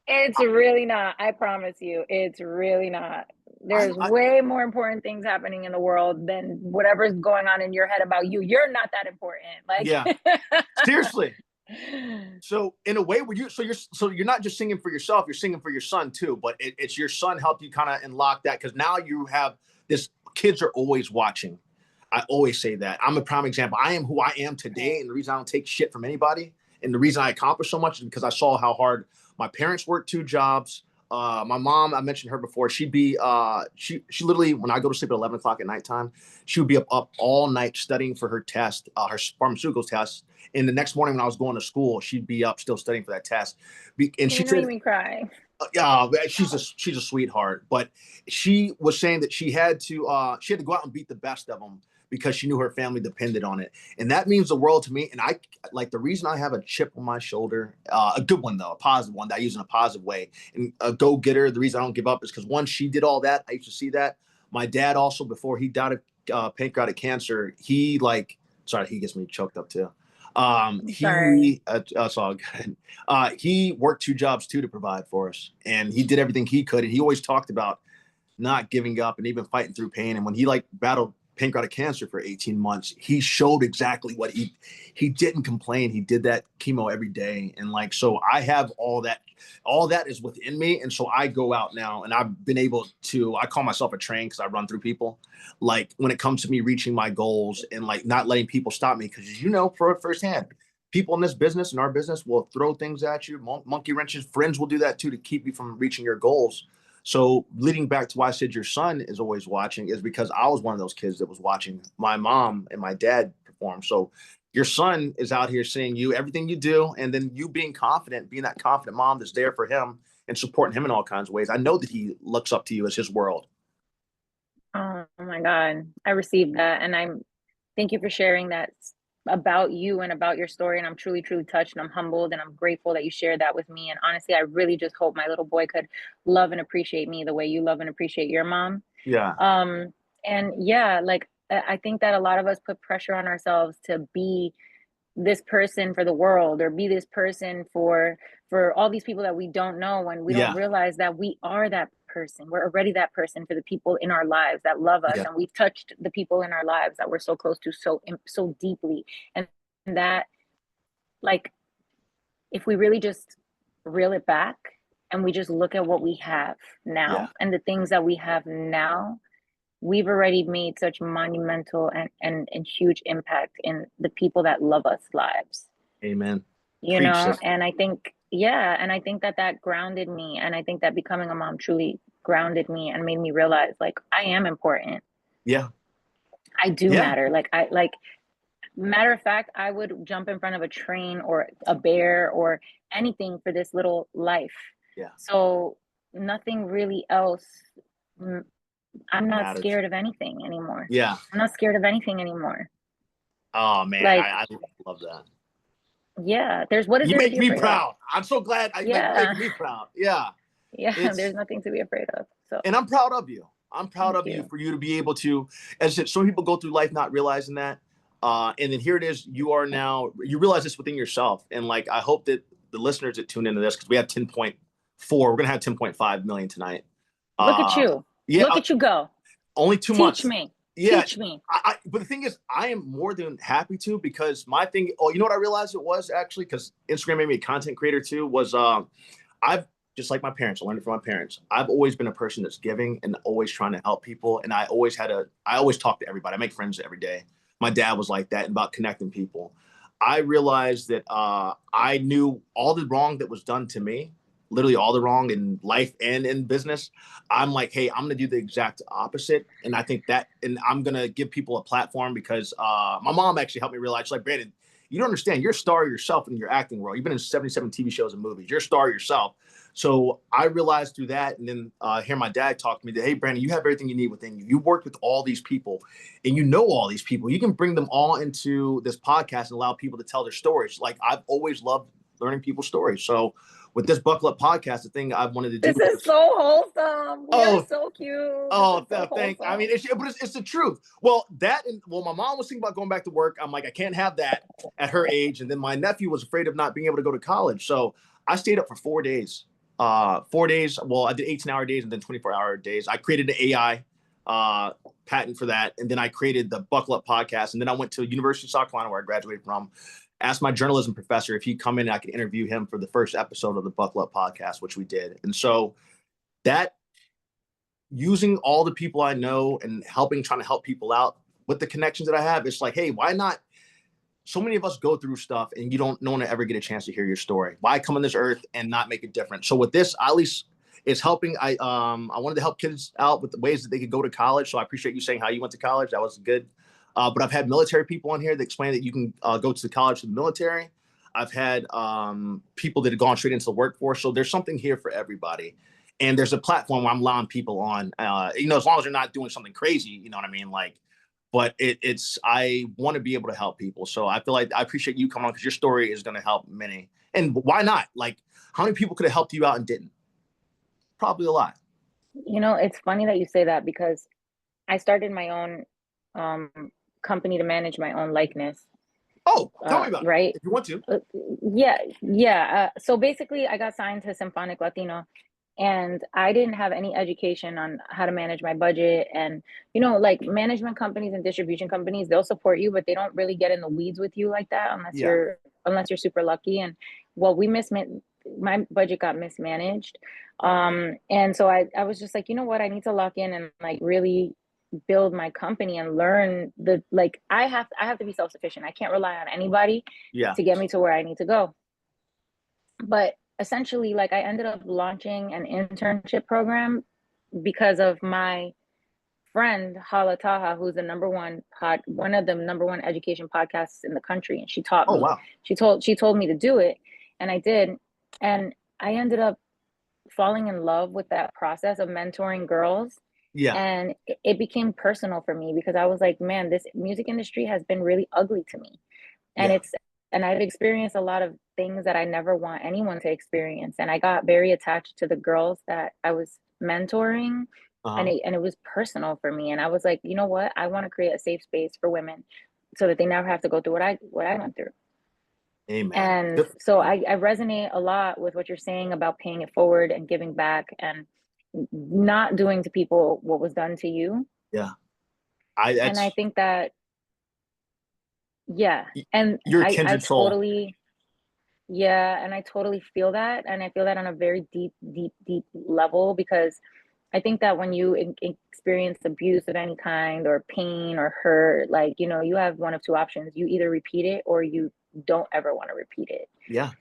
It's really not. I promise you, it's really not. There's way more important things happening in the world than whatever's going on in your head about you. You're not that important. Like, yeah. Seriously. So in a way, you're not just singing for yourself, you're singing for your son too, but it's your son helped you kind of unlock that, because now you have this, kids are always watching. I always say that. I'm a prime example. I am who I am today, and the reason I don't take shit from anybody, and the reason I accomplished so much is because I saw how hard my parents worked 2 jobs. My mom, I mentioned her before. She'd be she literally, when I go to sleep at 11 o'clock at nighttime, she would be up all night studying for her test, her pharmaceutical test. And the next morning when I was going to school, she'd be up still studying for that test. And she said, made me cry. Yeah, she's a sweetheart. But she was saying that she had to go out and beat the best of them because she knew her family depended on it. And that means the world to me. And I, like, the reason I have a chip on my shoulder, a good one though, a positive one that I use in a positive way, and a go-getter, the reason I don't give up is because once she did all that, I used to see that. My dad also, before he died of pancreatic cancer, he gets me choked up too. It's all good. He worked 2 jobs too to provide for us, and he did everything he could. And he always talked about not giving up and even fighting through pain. And when he battled pancreatic cancer for 18 months, he showed exactly what he didn't complain. He did that chemo every day. And so I have all that is within me. And so I go out now, and I've been able to, I call myself a train because I run through people. Like, when it comes to me reaching my goals and not letting people stop me, because for firsthand, people in this business, in our business, will throw things at you, monkey wrenches. Friends will do that too to keep you from reaching your goals. So leading back to why I said your son is always watching is because I was one of those kids that was watching my mom and my dad for him. So your son is out here seeing you, everything you do, and then you being confident, being that confident mom that's there for him and supporting him in all kinds of ways. I know that he looks up to you as his world. Oh my God. I received that. And thank you for sharing that about you and about your story. And I'm truly, truly touched, and I'm humbled, and I'm grateful that you shared that with me. And honestly, I really just hope my little boy could love and appreciate me the way you love and appreciate your mom. Yeah. Um, and yeah, like I think that a lot of us put pressure on ourselves to be this person for the world, or be this person for all these people that we don't know, and we don't Yeah. realize that we are that person. We're already that person for the people in our lives that love us, Yeah. and we've touched the people in our lives that we're so close to so deeply. And that, like, if we really just reel it back and we just look at what we have Yeah. now and the things that we have now, we've already made such monumental and huge impact in the people that love us lives, Amen. you Preach, know. sister. And I think, yeah, and I think that that grounded me, and I think that becoming a mom truly grounded me and made me realize, like, I am important. Yeah. I do Yeah. matter. Like, matter of fact, I would jump in front of a train or a bear or anything for this little life. Yeah. So nothing really else. I'm not Matters. scared of anything anymore. Yeah. I'm not scared of anything anymore. Oh man, Like, I love that. yeah, what is You there to make be me afraid of? proud. I'm so glad. You're Yeah. making me proud. Yeah. Yeah, there's It's nothing to be afraid of. So and I'm proud of you. I'm proud thank of you you. for you to be able to, as I said, some people go through life not realizing that. And then here it is, you are now, you realize this within yourself. And like, I hope that the listeners that tune into this, because we have 10.4, we're going to have 10.5 million tonight. Look at you. Yeah, Look at you go. only 2 months. Teach me. Yeah. Teach me. But the thing is, I am more than happy to, because my thing, oh, you know what I realized it was actually, because Instagram made me a content creator too, was I've, just like my parents, I learned it from my parents. I've always been a person that's giving and always trying to help people. And I always talk to everybody. I make friends every day. My dad was like that, and about connecting people. I realized that I knew all the wrong that was done to me, literally all the wrong in life and in business. I'm like, hey, I'm going to do the exact opposite. And I think that, and I'm going to give people a platform, because my mom actually helped me realize, she's like, Brandon, you don't understand. You're a star yourself in your acting world. You've been in 77 TV shows and movies. You're a star yourself. So I realized through that, and then hear my dad talk to me that, hey, Brandon, you have everything you need within you. You worked with all these people, and you know all these people. You can bring them all into this podcast and allow people to tell their stories. Like, I've always loved learning people's stories. So with this Buckle Up podcast, the thing I've wanted to do. This is so wholesome. We are Oh, so cute. This oh, is so thank. I mean, wholesome. it's the truth. Well, my mom was thinking about going back to work. I'm like, I can't have that at her age. And then my nephew was afraid of not being able to go to college. So I stayed up for 4 days. 4 days. Well, I did 18-hour days and then 24-hour days. I created an AI patent for that. And then I created the Buckle Up podcast. And then I went to University of South Carolina, where I graduated from. Asked my journalism professor if he'd come in and I could interview him for the first episode of the Buckle Up podcast, which we did. And so that, using all the people I know and trying to help people out with the connections that I have, it's like, hey, why not? So many of us go through stuff and no one ever get a chance to hear your story. Why come on this earth and not make a difference? So with this, at least it's helping. I wanted to help kids out with the ways that they could go to college. So I appreciate you saying how you went to college. That was good. But I've had military people on here that explain that you can go to the college for the military. I've had people that have gone straight into the workforce. So there's something here for everybody. And there's a platform where I'm allowing people on, as long as they're not doing something crazy, you know what I mean? Like, but I want to be able to help people. So I feel like I appreciate you coming on, because your story is going to help many. And why not? Like, how many people could have helped you out and didn't? Probably a lot. You know, it's funny that you say that, because I started my own um, company to manage my own likeness. Oh, tell me about it Right? if you want to. Yeah, yeah. So basically, I got signed to Symphonic Latino, and I didn't have any education on how to manage my budget. And like, management companies and distribution companies, they'll support you, but they don't really get in the weeds with you like that Yeah. unless you're super lucky. And well, my budget got mismanaged. And so I was just like, you know what, I need to lock in and like really build my company and learn I have to be self-sufficient. I can't rely on anybody Yeah. to get me to where I need to go. But essentially, like, I ended up launching an internship program because of my friend Hala Taha, who's the one of the number one education podcasts in the country, and she taught Oh me. wow. She told me to do it, and I did, and I ended up falling in love with that process of mentoring girls. Yeah. And it became personal for me because I was like, man, this music industry has been really ugly to me. And Yeah. I've experienced a lot of things that I never want anyone to experience. And I got very attached to the girls that I was mentoring, and Uh-huh. it was personal for me. And I was like, you know what? I want to create a safe space for women so that they never have to go through what I went through. Amen. And Good. so I resonate a lot with what you're saying about paying it forward and giving back and not doing to people what was done to you. Yeah. I And I that's think that, yeah, and you're a I kindred soul. totally, yeah, and I totally feel that. And I feel that on a very deep, deep, deep level because I think that when you experience abuse of any kind or pain or hurt, like, you have one of two options. You either repeat it or you don't ever want to repeat it. Yeah.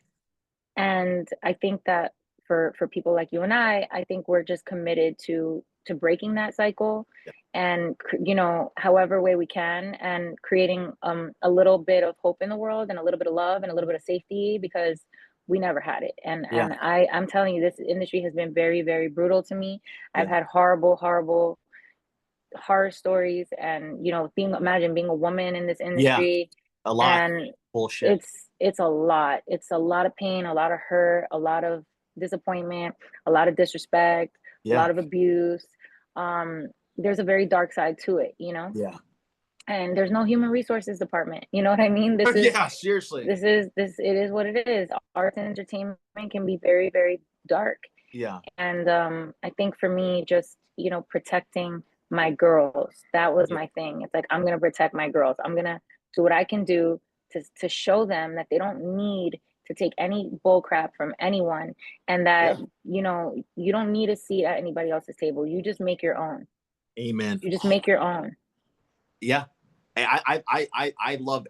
And I think that for people like you and I think we're just committed to breaking that cycle Yeah. and however way we can, and creating a little bit of hope in the world and a little bit of love and a little bit of safety because we never had it. And Yeah. I'm telling you, this industry has been very, very brutal to me. I've Yeah. had horrible, horrible horror stories, and imagine being a woman in this Yeah. industry, A lot. and Bullshit. it's a lot. It's a lot of pain, a lot of hurt, a lot of disappointment, a lot of disrespect, a Yeah. lot of abuse. There's a very dark side to it, Yeah. and there's no human resources department. You know what I mean? This is Yeah, seriously. this is this it is what it is. Arts and entertainment can be very, very dark. Yeah. And I think for me, just protecting my girls, that was Yeah. my thing. It's like, I'm gonna protect my girls. I'm gonna do what I can do to show them that they don't need to take any bull crap from anyone, and that Yeah. you don't need a seat at anybody else's table. You just make your own. Amen. You just make your own. Yeah. I love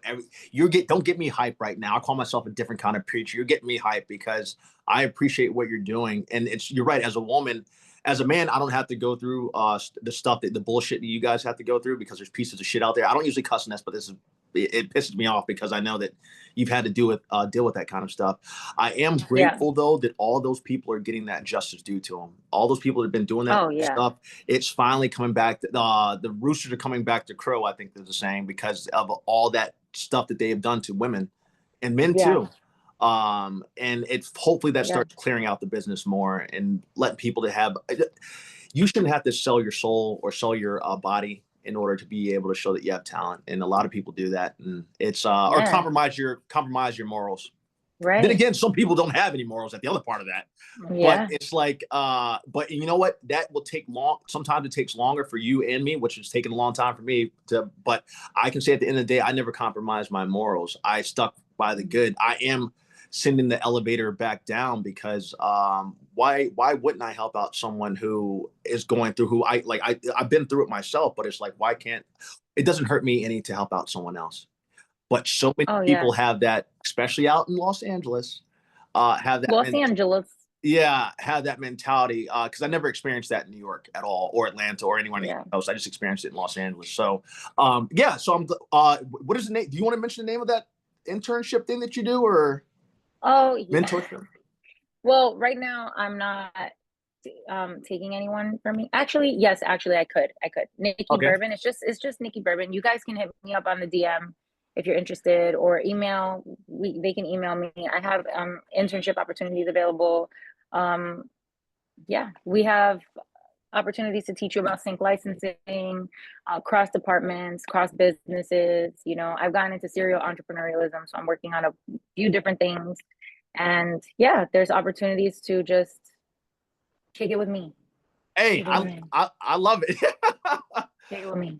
don't get me hype right now. I call myself a different kind of preacher. You're getting me hype because I appreciate what you're doing. And you're right. As a woman, as a man, I don't have to go through the stuff the bullshit that you guys have to go through because there's pieces of shit out there. I don't usually cuss in this, but it pisses me off because I know that you've had to deal with that kind of stuff. I am Yeah. grateful though that all those people are getting that justice due to them. All those people that have been doing that Oh yeah. stuff, it's finally coming back. The roosters are coming back to crow. I think they're the saying because of all that stuff that they have done to women and men Yeah. too. And it's hopefully that Yeah. starts clearing out the business more and letting people to have. You shouldn't have to sell your soul or sell your body in order to be able to show that you have talent. And a lot of people do that, and it's or Yeah. compromise your morals. Then Right. again, some people don't have any morals at the other part of that. But Yeah. it's like, but you know what? That will take long. Sometimes it takes longer for you and me, which has taken a long time for me to, but I can say at the end of the day, I never compromised my morals. I stuck by the good. I am sending the elevator back down because why wouldn't I help out someone who is going through who I've been through it myself, but it's like, why can't it doesn't hurt me any to help out someone else? But so many Oh people yeah. have that, especially out in Los Angeles, have that Los Angeles. yeah, have that mentality. Because I never experienced that in New York at all, or Atlanta, or anywhere Yeah. else. I just experienced it in Los Angeles. So, yeah. So what is the name? Do you want to mention the name of that internship thing that you do, or Oh yeah. mentorship? Well, right now I'm not taking anyone from me. Actually, yes, actually I could. Nikky Okay. Bourbon. It's just Nikky Bourbon. You guys can hit me up on the DM if you're interested, or email. They can email me. I have internship opportunities available. Um yeah, we have opportunities to teach you about sync licensing, cross departments, cross businesses. I've gotten into serial entrepreneurialism, so I'm working on a few different things. And yeah, there's opportunities to just kick it with me. Hey, Kick it with me. I love it. Kick it with me.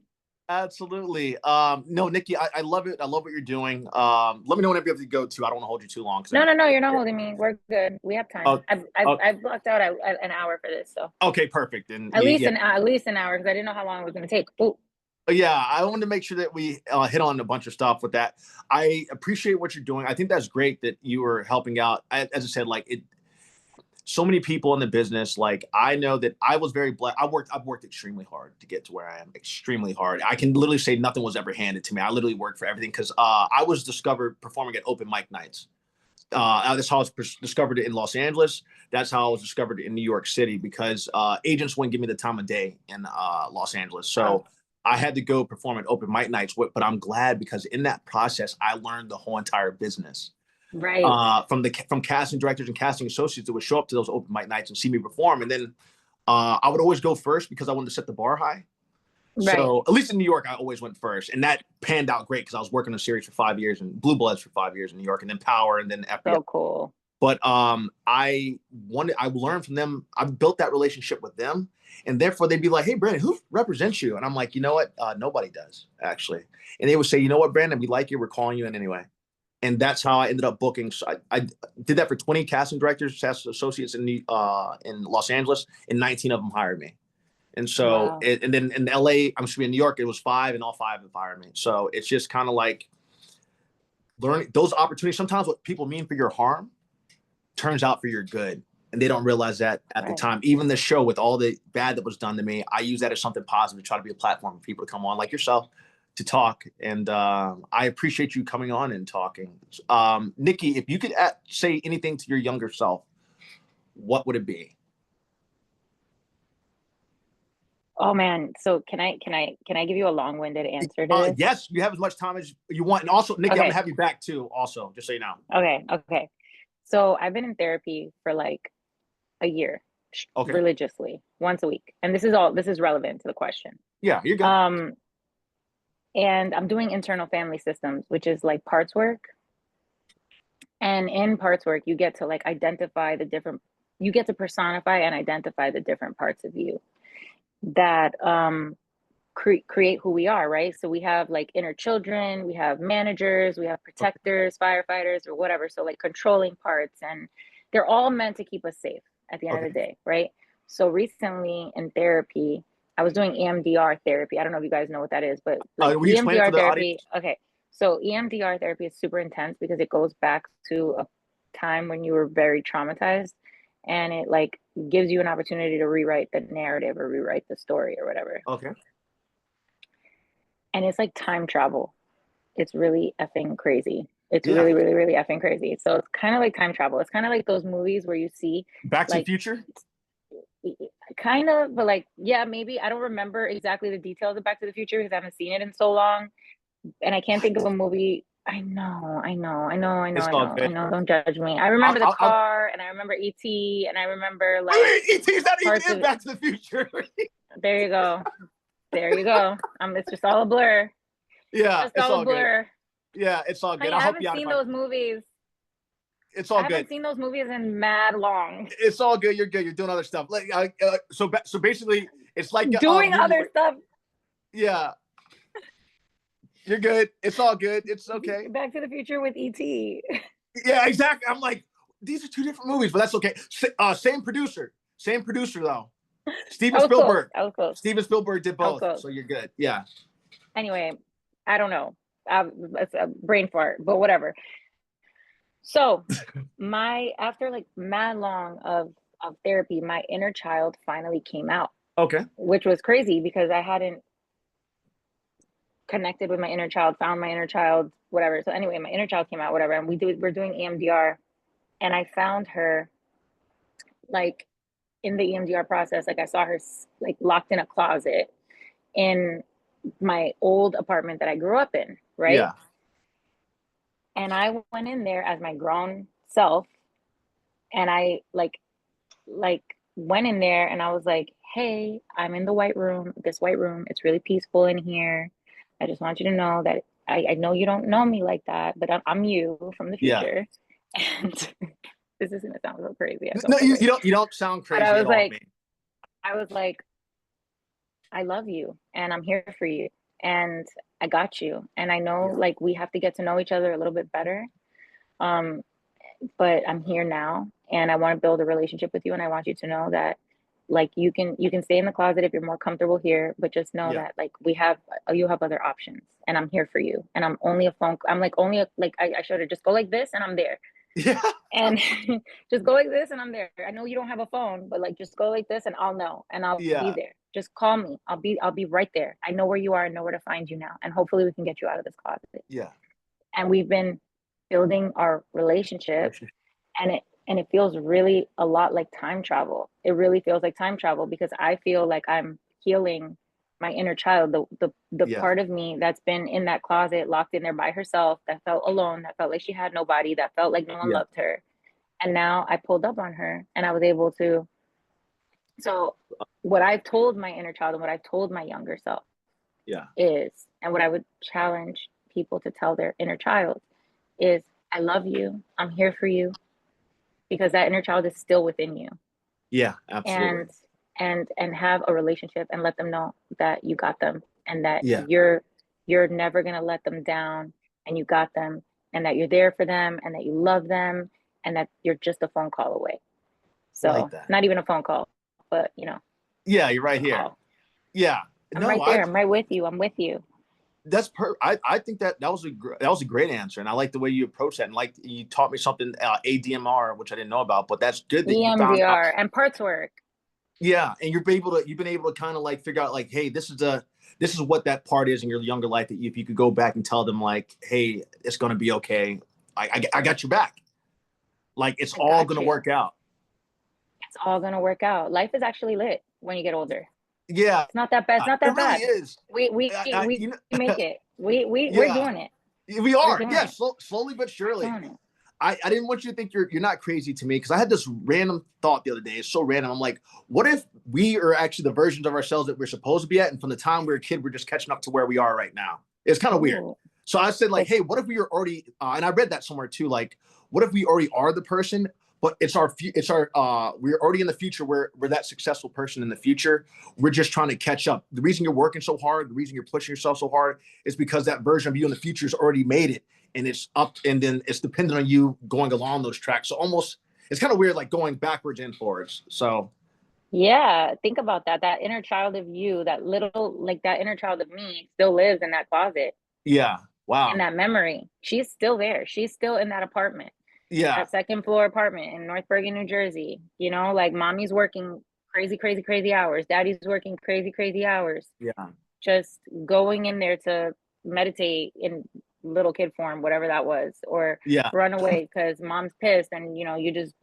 Absolutely. No, Nikki, I love it. I love what you're doing. Let me know whenever you have to go to. I don't want to hold you too long. No, no, no, you're not holding me. We're good. We have time. Oh, I've blocked out an hour for this, so okay, perfect. And at least yeah, an hour because I didn't know how long it was going to take. Ooh. yeah, I wanted to make sure that we hit on a bunch of stuff with that. I appreciate what you're doing. I think that's great that you were helping out. As I said, like so many people in the business. Like I know that I was very blessed. I've worked extremely hard to get to where I am. Extremely hard. I can literally say nothing was ever handed to me. I literally worked for everything because I was discovered performing at open mic nights. That's how I was discovered in Los Angeles. That's how I was discovered in New York City because agents wouldn't give me the time of day in Los Angeles. So I had to go perform at open mic nights. But I'm glad because in that process, I learned the whole entire business. Right. From casting directors and casting associates that would show up to those open mic nights and see me perform. And then I would always go first because I wanted to set the bar high. Right. So at least in New York, I always went first, and that panned out great because I was working on a series for 5 years and Blue Bloods for 5 years in New York, and then Power, and then FBI. So cool. But I learned from them. I built that relationship with them, and therefore they'd be like, "Hey, Brandon, who represents you?" And I'm like, "You know what? Nobody does actually." And they would say, "You know what, Brandon? We like you. We're calling you in anyway." And that's how I ended up booking. So I did that for 20 casting directors, casting associates in Los Angeles, and 19 of them hired me. And so, Wow. and then in LA, I'm sure in New York, it was 5, and all 5 environment. me. So it's just kind of like learning those opportunities. Sometimes what people mean for your harm turns out for your good. And they don't realize that at the time. Even the show with all the bad that was done to me, I use that as something positive to try to be a platform for people to come on like yourself to talk. And I appreciate you coming on and talking. Nikky, if you could say anything to your younger self, what would it be? Oh man, so can I give you a long-winded answer to this? Yes, you have as much time as you want. And also, Nikky, I'm gonna have you back too, also, just so you know. Okay. So I've been in therapy for like a year, religiously, once a week. And this is relevant to the question. Yeah, you're good. And I'm doing internal family systems, which is like parts work. And in parts work, you get to like you get to personify and identify the different parts of you that create who we are, right? So we have like inner children, we have managers, we have protectors, firefighters, or whatever. So like controlling parts, and they're all meant to keep us safe at the end of the day, right? So recently in therapy, I was doing EMDR therapy. I don't know if you guys know what that is, but like EMDR therapy. Okay, so EMDR therapy is super intense because it goes back to a time when you were very traumatized, and it like gives you an opportunity to rewrite the narrative or rewrite the story or whatever. Okay. And it's like time travel. It's really effing crazy. It's really, really, really effing crazy. So it's kind of like time travel. It's kind of like those movies where you see Back to the Future. Kind of, but like, yeah, maybe. I don't remember exactly the details of Back to the Future because I haven't seen it in so long, and I can't think of a movie. I know. Don't judge me. I remember the car, and I remember E.T., and I remember like E.T.'s not even in Back to the Future. There you go. It's just all a blur. Yeah, it's all a blur. Good. Yeah, it's all good. I haven't seen those movies. It's all good. I haven't seen those movies in mad long. It's all good. You're good. You're doing other stuff. Like so basically, it's like doing other stuff. Yeah. You're good. It's all good. It's okay. Back to the Future with E.T. Yeah, exactly. I'm like, these are 2 different movies, but that's okay. Same producer though. Steven Spielberg. That was close. Steven Spielberg did both, so you're good. Yeah. Anyway, I don't know. It's a brain fart, but whatever. So after like mad long of therapy, my inner child finally came out. Okay. Which was crazy because I hadn't connected with my inner child, found my inner child, whatever. So anyway, my inner child came out, whatever, and we're doing EMDR, and I found her like in the EMDR process. Like I saw her like locked in a closet in my old apartment that I grew up in, right? Yeah. And I went in there as my grown self, and I like went in there and I was like, hey, I'm in this white room. It's really peaceful in here. I just want you to know that I know you don't know me like that, but I'm you from the future. Yeah. And this is gonna sound so crazy. No, you don't sound crazy at all. I was like, I love you and I'm here for you and I got you. And I know like we have to get to know each other a little bit better. But I'm here now and I want to build a relationship with you. And I want you to know that like you can stay in the closet if you're more comfortable here, but just know that like you have other options and I'm here for you. And I'm only I showed her just go like this and I'm there. Yeah. And just go like this and I'm there. I know you don't have a phone, but like just go like this and I'll know and I'll be Yeah. there. Just call me. I'll be right there. I know where you are. I know where to find you now. And hopefully we can get you out of this closet. Yeah. And we've been building our relationship, and it feels really a lot like time travel. It really feels like time travel because I feel like I'm healing my inner child, the Yeah. part of me that's been in that closet, locked in there by herself, that felt alone, that felt like she had nobody, that felt like no one Yeah. loved her. And now I pulled up on her and I was able to. So what I've told my inner child and what I've told my younger self Yeah. is, and what I would challenge people to tell their inner child is, I love you. I'm here for you, because that inner child is still within you. Yeah. Absolutely. And and have a relationship and let them know that you got them, and that Yeah. you're never going to let them down, and you got them, and that you're there for them, and that you love them, and that you're just a phone call away. Like So that. not even a phone call, but Yeah. You're right a here. call. Yeah. I'm No, right there. I'm right with you. I'm with you. I think that was that was a great answer, and I like the way you approach that, and like you taught me something, ADMR, which I didn't know about, but that's good that you found out. EMDR and parts work. Yeah, and you've been able to kind of like figure out like, hey, this is what that part is in your younger life, that if you could go back and tell them like, hey, it's gonna be okay. I got your back. Like it's I all got gonna you. work out. It's all going to work out. Life is actually lit when you get older. Yeah, It's not that bad. It's not it that really bad. is. We You make know, it. We're yeah, doing it. we We're are. doing Yeah, it. slowly but We're surely. doing it. I didn't want you to think you're not crazy to me, because I had this random thought the other day. It's so random. I'm like, what if we are actually the versions of ourselves that we're supposed to be at, and from the time we were a kid, we're just catching up to where we are right now? It's kind of weird. Oh, So I said like, it's hey, what if we are already? And I read that somewhere too. Like, what if we already are the person, but we're already in the future where we're that successful person in the future. We're just trying to catch up. The reason you're working so hard, the reason you're pushing yourself so hard, is because that version of you in the future has already made it, and it's up, and then it's dependent on you going along those tracks. So almost it's kind of weird, like going backwards and forwards. So yeah. Think about that. That inner child of you, that little, like that inner child of me, still lives in that closet, yeah, in wow, that memory. She's still there. She's still in that apartment, yeah, that second floor apartment in North Bergen, New Jersey. Like mommy's working crazy, crazy, crazy hours. Daddy's working crazy, crazy hours, yeah, just going in there to meditate in little kid form, whatever that was, or yeah, run away because mom's pissed, and you just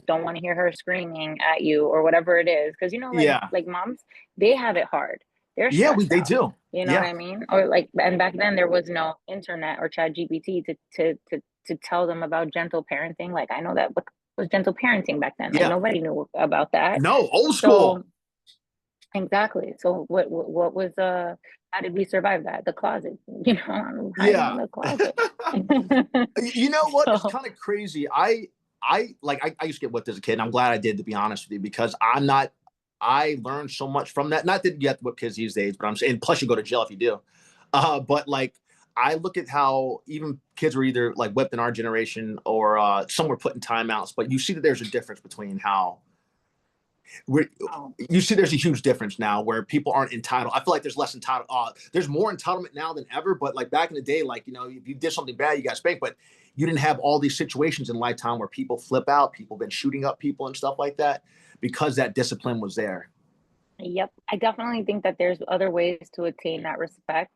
don't want to hear her screaming at you, or whatever it is, because yeah, like moms, they have it hard. They're yeah. stressed They out. do. You know what Yeah, I mean? Or like, and back then there was no internet or chat GPT to tell them about gentle parenting. Like, I know that what was gentle parenting back then. Like yeah. nobody knew about that. No, old So school. exactly. So what was how did we survive that? The closet, I'm hiding in Yeah. the closet. You know what? It's So kind of crazy. I used to get whipped as a kid, and I'm glad I did, to be honest with you, because I learned so much from that. Not that you have to whip kids these days, but I'm saying, plus you go to jail if you do. But like, I look at how even kids were either like whipped in our generation, or some were put in timeouts. But you see that there's a difference between how we're, oh, you see there's a huge difference now where people aren't entitled. I feel like there's less entitled. There's more entitlement now than ever. But like back in the day, like, if you did something bad, you got spanked. But you didn't have all these situations in lifetime where people flip out, people been shooting up people and stuff like that, because that discipline was there. yep. I definitely think that there's other ways to attain that respect,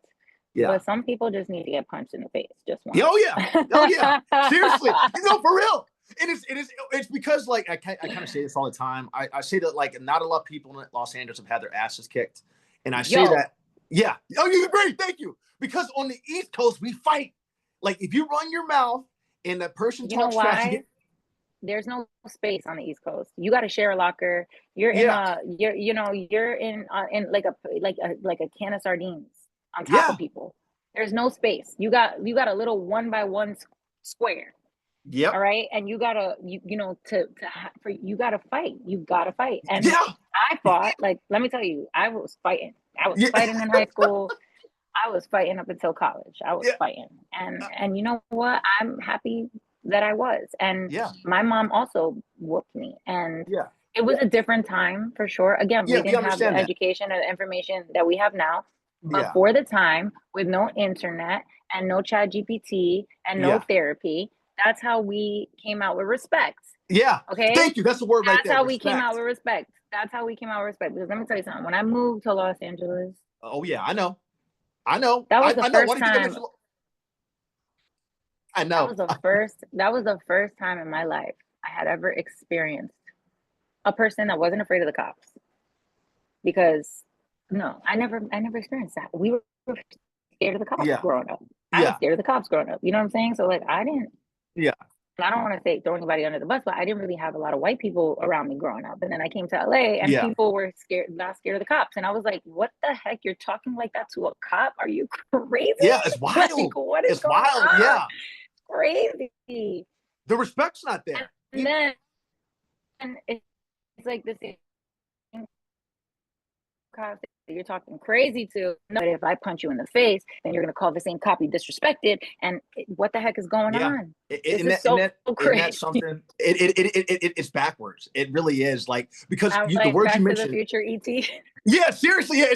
Yeah. but some people just need to get punched in the face just Yeah, oh yeah. Oh yeah. Seriously. once. For real. It's because like I kind of say this all the time. I say that like not a lot of people in Los Angeles have had their asses kicked. And I say Yo, that, yeah. Oh, you're great. Thank you. Because on the East Coast, we fight. Like if you run your mouth and that person you know talks trash, why? There's no space on the East Coast. You got to share a locker. You're in yeah, a you're in like a can of sardines on top yeah, of people. There's no space. You got a little one by one square. All yep, right, and you gotta you gotta fight. You gotta fight. And yeah, I fought. Like, let me tell you, I was fighting. I was yeah, fighting in high school. I was fighting up until college. I was yeah, fighting. And uh, and you know what? I'm happy that I was. And yeah, my mom also whooped me. And yeah, it was a different time for sure. Again, yeah. we We didn't have the understand that. education or the information that we have now. But Yeah, for the time, with no internet and no chat GPT and no yeah, therapy, That's how we came out with respect. Yeah. Okay. Thank you. That's the word right That's there. how we came out Respect. with respect. That's how we came out with respect. Because let me tell you something. When I moved to Los Angeles, Oh yeah, I know. I know. that was the I know. Why first do you think I time. mentioned? I know. That was the first time in my life I had ever experienced a person that wasn't afraid of the cops. Because no, I never experienced that. We were scared of the cops Yeah. growing up. I was Yeah. scared of the cops growing up. You know what I'm saying? So like I didn't, Yeah. and I don't want to say throw anybody under the bus, but I didn't really have a lot of white people around me growing up. And then I came to LA and Yeah. people were scared, not scared of the cops. And I was like, what the heck? You're talking like that to a cop? Are you crazy? Yeah. It's Like, wild. what is It's going wild. on? Yeah. Crazy. The respect's not there. And then it's like the same cop that you're talking crazy to. No, but if I punch you in the face, then you're gonna call the same cop you disrespected. And what the heck is going Yeah. on? And This is that, and so that, and that's crazy. something. It's backwards. It really is. Like because I'm the like words you Back to the mentioned. Future, ET. Yeah. Seriously. Yeah.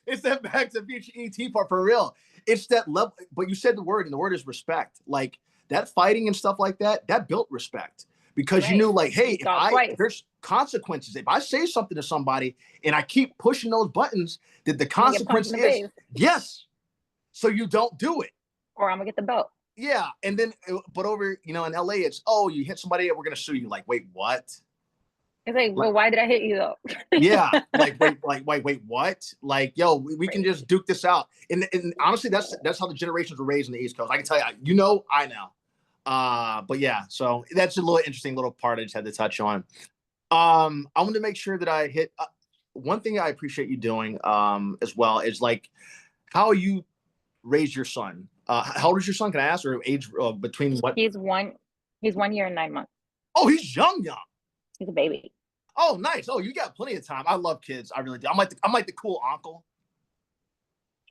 It's that Back to the Future ET part for real. It's that level. But you said the word, and the word is respect. Like that fighting and stuff like that. That built respect because you Right. knew, like, hey, You thought if twice. there's consequences, if I say something to somebody and I keep pushing those buttons, that the I'm gonna get punched consequence in the is face, yes. So you don't do it. or I'm gonna get the belt. Yeah. And then, but over, in LA, it's, oh, you hit somebody, we're going to sue you. Like, wait, what? It's like, Like, well, why did I hit you though? yeah. Like, wait, what? Like, yo, we can just duke this out. And honestly, that's how the generations were raised in the East Coast. I can tell you, I know. But yeah, so that's a little interesting little part I just had to touch on. I wanted to make sure that I hit one thing I appreciate you doing as well is like how you raise your son. How old is your son? Can I ask? Or age between what? He's 1 year and 9 months. Oh, he's young. He's a baby. Oh, nice. Oh, you got plenty of time. I love kids. I really do. I'm like the cool uncle.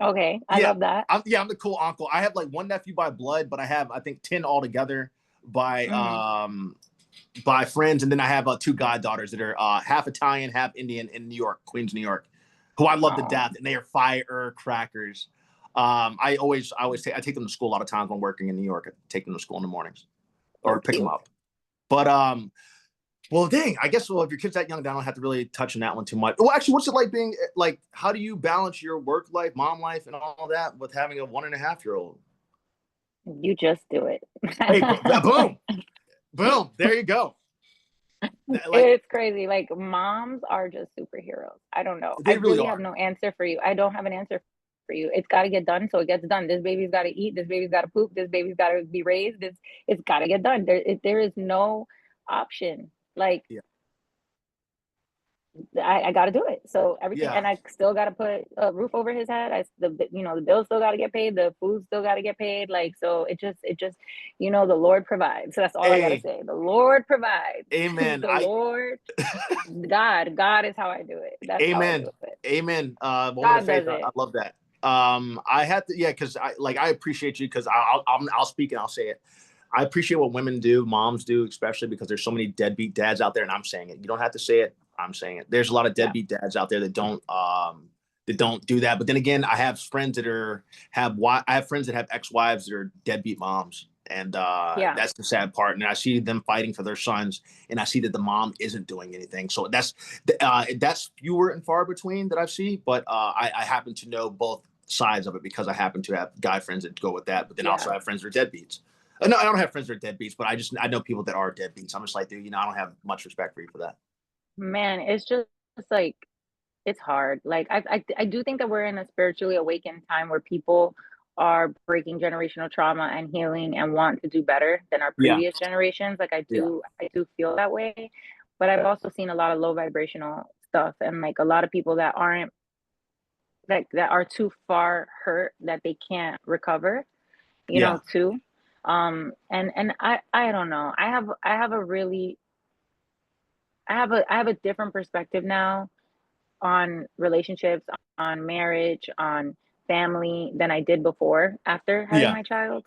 Okay, I Yeah, love that. I'm the cool uncle. I have like one nephew by blood, but I have I think 10 altogether by by friends, and then I have two goddaughters that are half Italian, half Indian in New York, Queens, New York, who I love to Oh, death, and they are firecrackers. I take them to school a lot of times when working in New York. I take them to school in the mornings so or pick them cute. up. But well, dang, I guess if your kid's that young, I don't have to really touch on that one too much. Well, actually, what's it like being like? How do you balance your work life, mom life, and all that with having a 1.5-year-old? You just do it. Hey, boom, boom, there you go. Like It's crazy. Like moms are just superheroes. I don't know. I they really really have are. no answer for you. I don't have an answer for you. It's got to get done, so it gets done. This baby's got to eat. This baby's got to poop. This baby's got to be raised. It's got to get done. There is no option. Like Yeah, I got to do it. So everything, yeah. and I still got to put a roof over his head. The bills still got to get paid. The food still got to get paid. Like so, it just, the Lord provides. So that's all I got to Hey, say. The Lord provides. amen. The Lord, God is how I do it. That's how I do Amen, it. amen. Woman of God faith. does I it. love that. I had to, yeah, because I appreciate you because I'll speak and I'll say it. I appreciate what women do, moms do, especially because there's so many deadbeat dads out there, and I'm saying it. You don't have to say it. I'm saying it. There's a lot of Yeah. deadbeat dads out there that don't do that. But then again, I have friends that have friends that have ex-wives that are deadbeat moms, and Yeah. that's the sad part. And I see them fighting for their sons, and I see that the mom isn't doing anything. So that's fewer and far between that I see. But I happen to know both sides of it because I happen to have guy friends that go with that, but then also Yeah. have friends that are deadbeats. No, I don't have friends that are deadbeats, but I know people that are deadbeats. I'm just like, dude, I don't have much respect for you for that. Man, it's just like it's hard. Like I do think that we're in a spiritually awakened time where people are breaking generational trauma and healing and want to do better than our Yeah, previous generations. Like yeah, I do feel that way. But I've also seen a lot of low vibrational stuff and like a lot of people that aren't that are too far hurt that they can't recover, yeah, too. And I don't know. I have a different perspective now on relationships, on marriage, on family than I did before after having yeah. my child.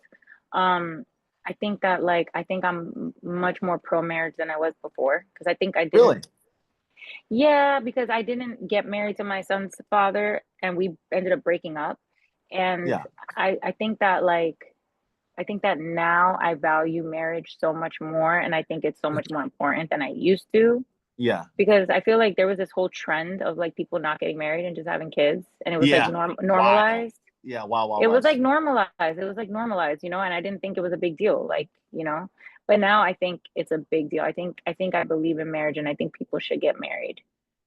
Um, I think I'm much more pro marriage than I was before because I think I didn't. Really? Yeah, because I didn't get married to my son's father and we ended up breaking up. And Yeah, I think that like I think that now I value marriage so much more, and I think it's so much more important than I used to, Yeah. because I feel like there was this whole trend of like people not getting married and just having kids, and it was like Yeah. Wow. normalized. Yeah. Wow. Wow. It was like West. normalized. It was like normalized, you know, and I didn't think it was a big deal, like, you know. But now I think it's a big deal. I think I believe in marriage, and I think people should get married.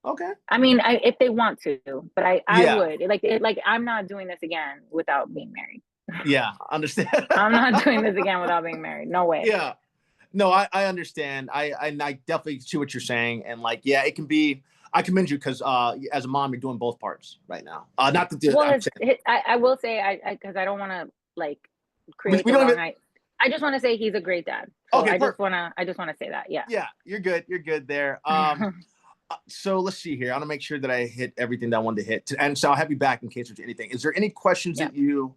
Okay. I mean, if they want to, but I Yeah. would like I'm not doing this again without being married. Yeah. Understand. I'm not doing this again without being married. No way. Yeah. No, I understand. I definitely see what you're saying. And like, yeah, it can be, I commend you because as a mom, you're doing both parts right now. Not that Well, I'm saying I will say because I don't want to like create we the don't wrong. even, I just want to say he's a great dad. So okay, perfect. I just want to say that. Yeah. Yeah, you're good. You're good there. So let's see here. I want to make sure that I hit everything that I wanted to hit. And so I'll have you back in case there's anything. Is there any questions Yeah. that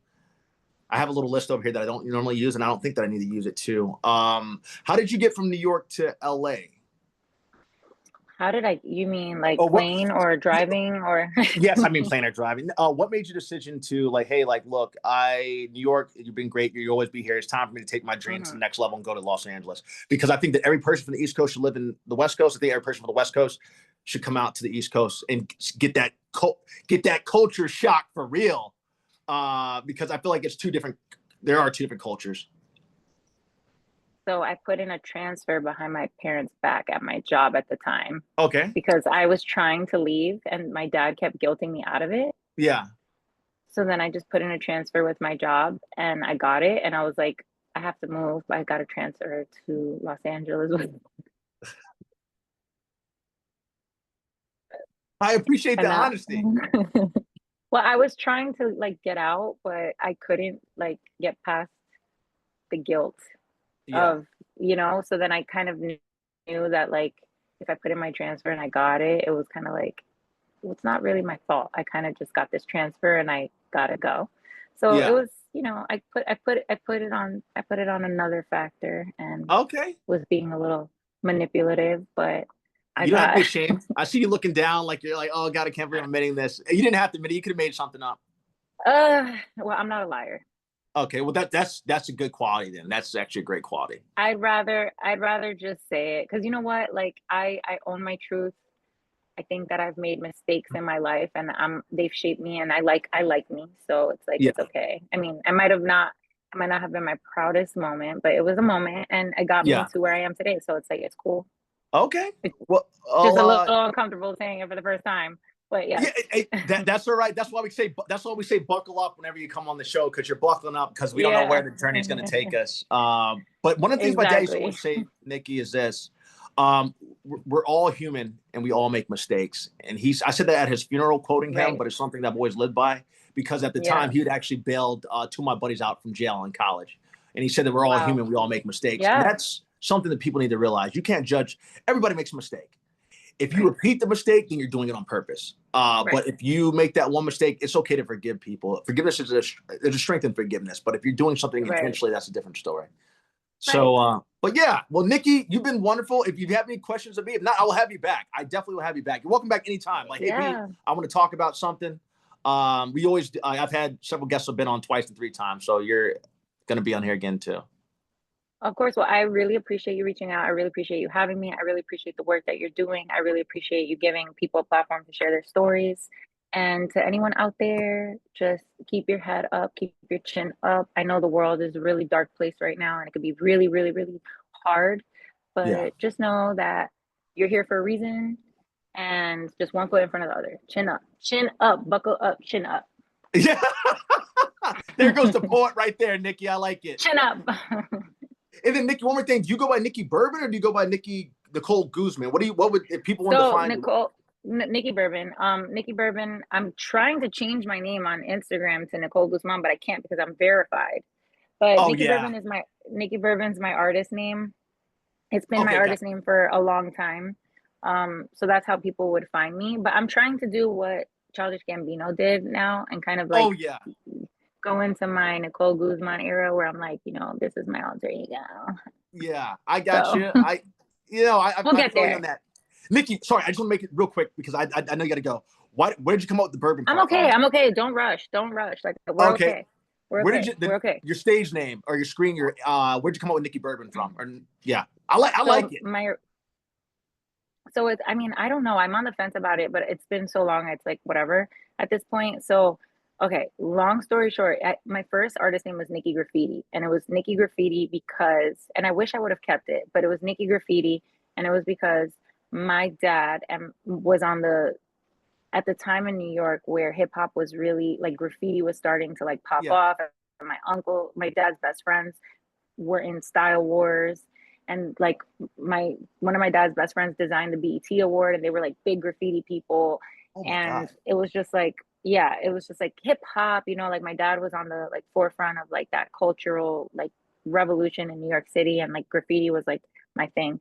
I have a little list over here that I don't normally use, and I don't think that I need to use it too. How did you get from New York to LA? How did you mean like Oh, what? plane or driving or? Yes, I mean plane or driving. What made you decision to like, hey, like, look, New York, you've been great. You'll always be here. It's time for me to take my dreams to the next level and go to Los Angeles. Because I think that every person from the East Coast should live in the West Coast. I think every person from the West Coast should come out to the East Coast and get that culture shock for real. Because I feel like it's there are two different cultures. So I put in a transfer behind my parents' back at my job at the time Okay. because I was trying to leave and my dad kept guilting me out of it. Yeah. So then I just put in a transfer with my job and I got it. And I was like, I have to move. I got to transfer to Los Angeles. I appreciate the And honesty. well, I was trying to like get out, but I couldn't like get past the guilt Yeah. of, you know, so then I kind of knew that like if I put in my transfer and I got it, it was kind of like, well, it's not really my fault. I kind of just got this transfer and I gotta go. So it Yeah. was, you know, I put it on another factor and Okay. was being a little manipulative, but I You don't have to got be ashamed. I see you looking down like you're like, oh God, I can't believe I'm admitting this. You didn't have to admit it. You could have made something up. well, I'm not a liar. Okay, well that's a good quality then. That's actually a great quality. I'd rather just say it because you know what? Like I own my truth. I think that I've made mistakes in my life and they've shaped me and I like me. So it's like Yeah. it's okay. I mean, I might not have been my proudest moment, but it was a moment and it got me Yeah. to where I am today. So it's like it's cool. Okay. It's Well, just a little uncomfortable saying it for the first time. But yeah. yeah, that's all right. That's why we say buckle up whenever you come on the show because you're buckling up because we don't know where Yeah. the journey is going to take us. But one of the things my dad used to Exactly. always say, Nikki, is this: we're all human and we all make mistakes. And I said that at his funeral, quoting him, Right. but it's something that I've always lived by because at the time Yeah. he had actually bailed two of my buddies out from jail in college, and he said that we're all Wow. human, we all make mistakes, and Yeah. that's something that people need to realize. You can't judge. Everybody makes a mistake. If you Right. repeat the mistake, then you're doing it on purpose. Right. But if you make that one mistake, it's okay to forgive people. Forgiveness there's a strength in forgiveness. But if you're doing something Right. intentionally, that's a different story. Right. So, but yeah, well, Nikki, you've been wonderful. If you have any questions of me, if not, I will have you back. I definitely will have you back. You're welcome back anytime. Like, hey, Yeah. I want to talk about something. We always, I've had several guests have been on twice and three times. So you're going to be on here again too. Of course. Well, I really appreciate you reaching out. I really appreciate you having me. I really appreciate the work that you're doing. I really appreciate you giving people a platform to share their stories. And to anyone out there, just keep your head up, keep your chin up. I know the world is a really dark place right now and it could be really, really, really hard. Yeah. But just know that you're here for a reason and just one foot in front of the other. Chin up, buckle up, chin up. Yeah. There goes the poet right there, Nikki. I like it. Chin up. And then Nikki, one more thing. Do you go by Nikky Bourbon or do you go by Nicole Guzman? What would if people want to So find Nikky Bourbon. Nikky Bourbon. I'm trying to change my name on Instagram to Nicole Guzman, but I can't because I'm verified. But Oh Nikky Bourbon's my artist name. It's been my okay, artist name for a long time. So that's how people would find me. But I'm trying to do what Childish Gambino did now and kind of like oh yeah. go into my Nicole Guzman era where I'm like, this is my alter ego. Yeah, I got So you. I we'll get feel you there. on that. Nikki, sorry, I just want to make it real quick because I know you got to go. Where did you come up with the bourbon I'm part? okay. I'm okay. Don't rush. Don't rush. Like we're Okay. okay. We're Where did okay. you We're okay. your stage name or your screen? Your where'd you come up with Nikky Bourbon from? Or yeah, I So like it. my so it's, I mean, I don't know. I'm on the fence about it, but it's been so long. It's like whatever at this point. So, okay, long story short, my first artist name was Nikky Graffiti, and it was Nikky Graffiti because, and I wish I would have kept it, but it was Nikky Graffiti, and it was because my dad was on the at the time in New York where hip hop was really like graffiti was starting to like pop Yeah. off. And my dad's best friends were in Style Wars, and like my one of my dad's best friends designed the BET award, and they were like big graffiti people. Oh my And God. it was just like, yeah, it was just like hip hop, you know, like my dad was on the like forefront of like that cultural like revolution in New York City, and like graffiti was like my thing.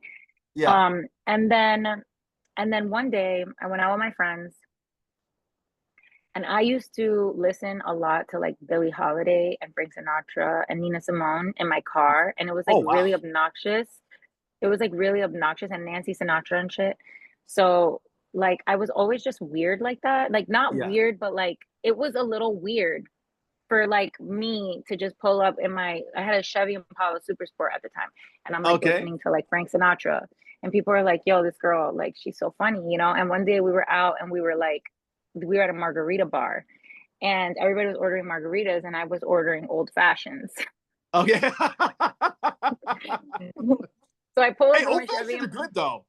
Yeah. And then one day I went out with my friends, and I used to listen a lot to like Billie Holiday and Frank Sinatra and Nina Simone in my car. And it was like Oh wow. really obnoxious. It was like really obnoxious, and Nancy Sinatra and shit. So like I was always just weird like that. Like not Yeah. weird, but like it was a little weird for like me to just pull up in I had a Chevy Impala Super Sport at the time, and I'm like Okay. listening to like Frank Sinatra, and people are like, yo, this girl, like she's so funny, you know? And one day we were out and we were at a margarita bar, and everybody was ordering margaritas, and I was ordering old fashions. Okay. So I pull up Hey, in old my Chevy fashions are Impala. good though.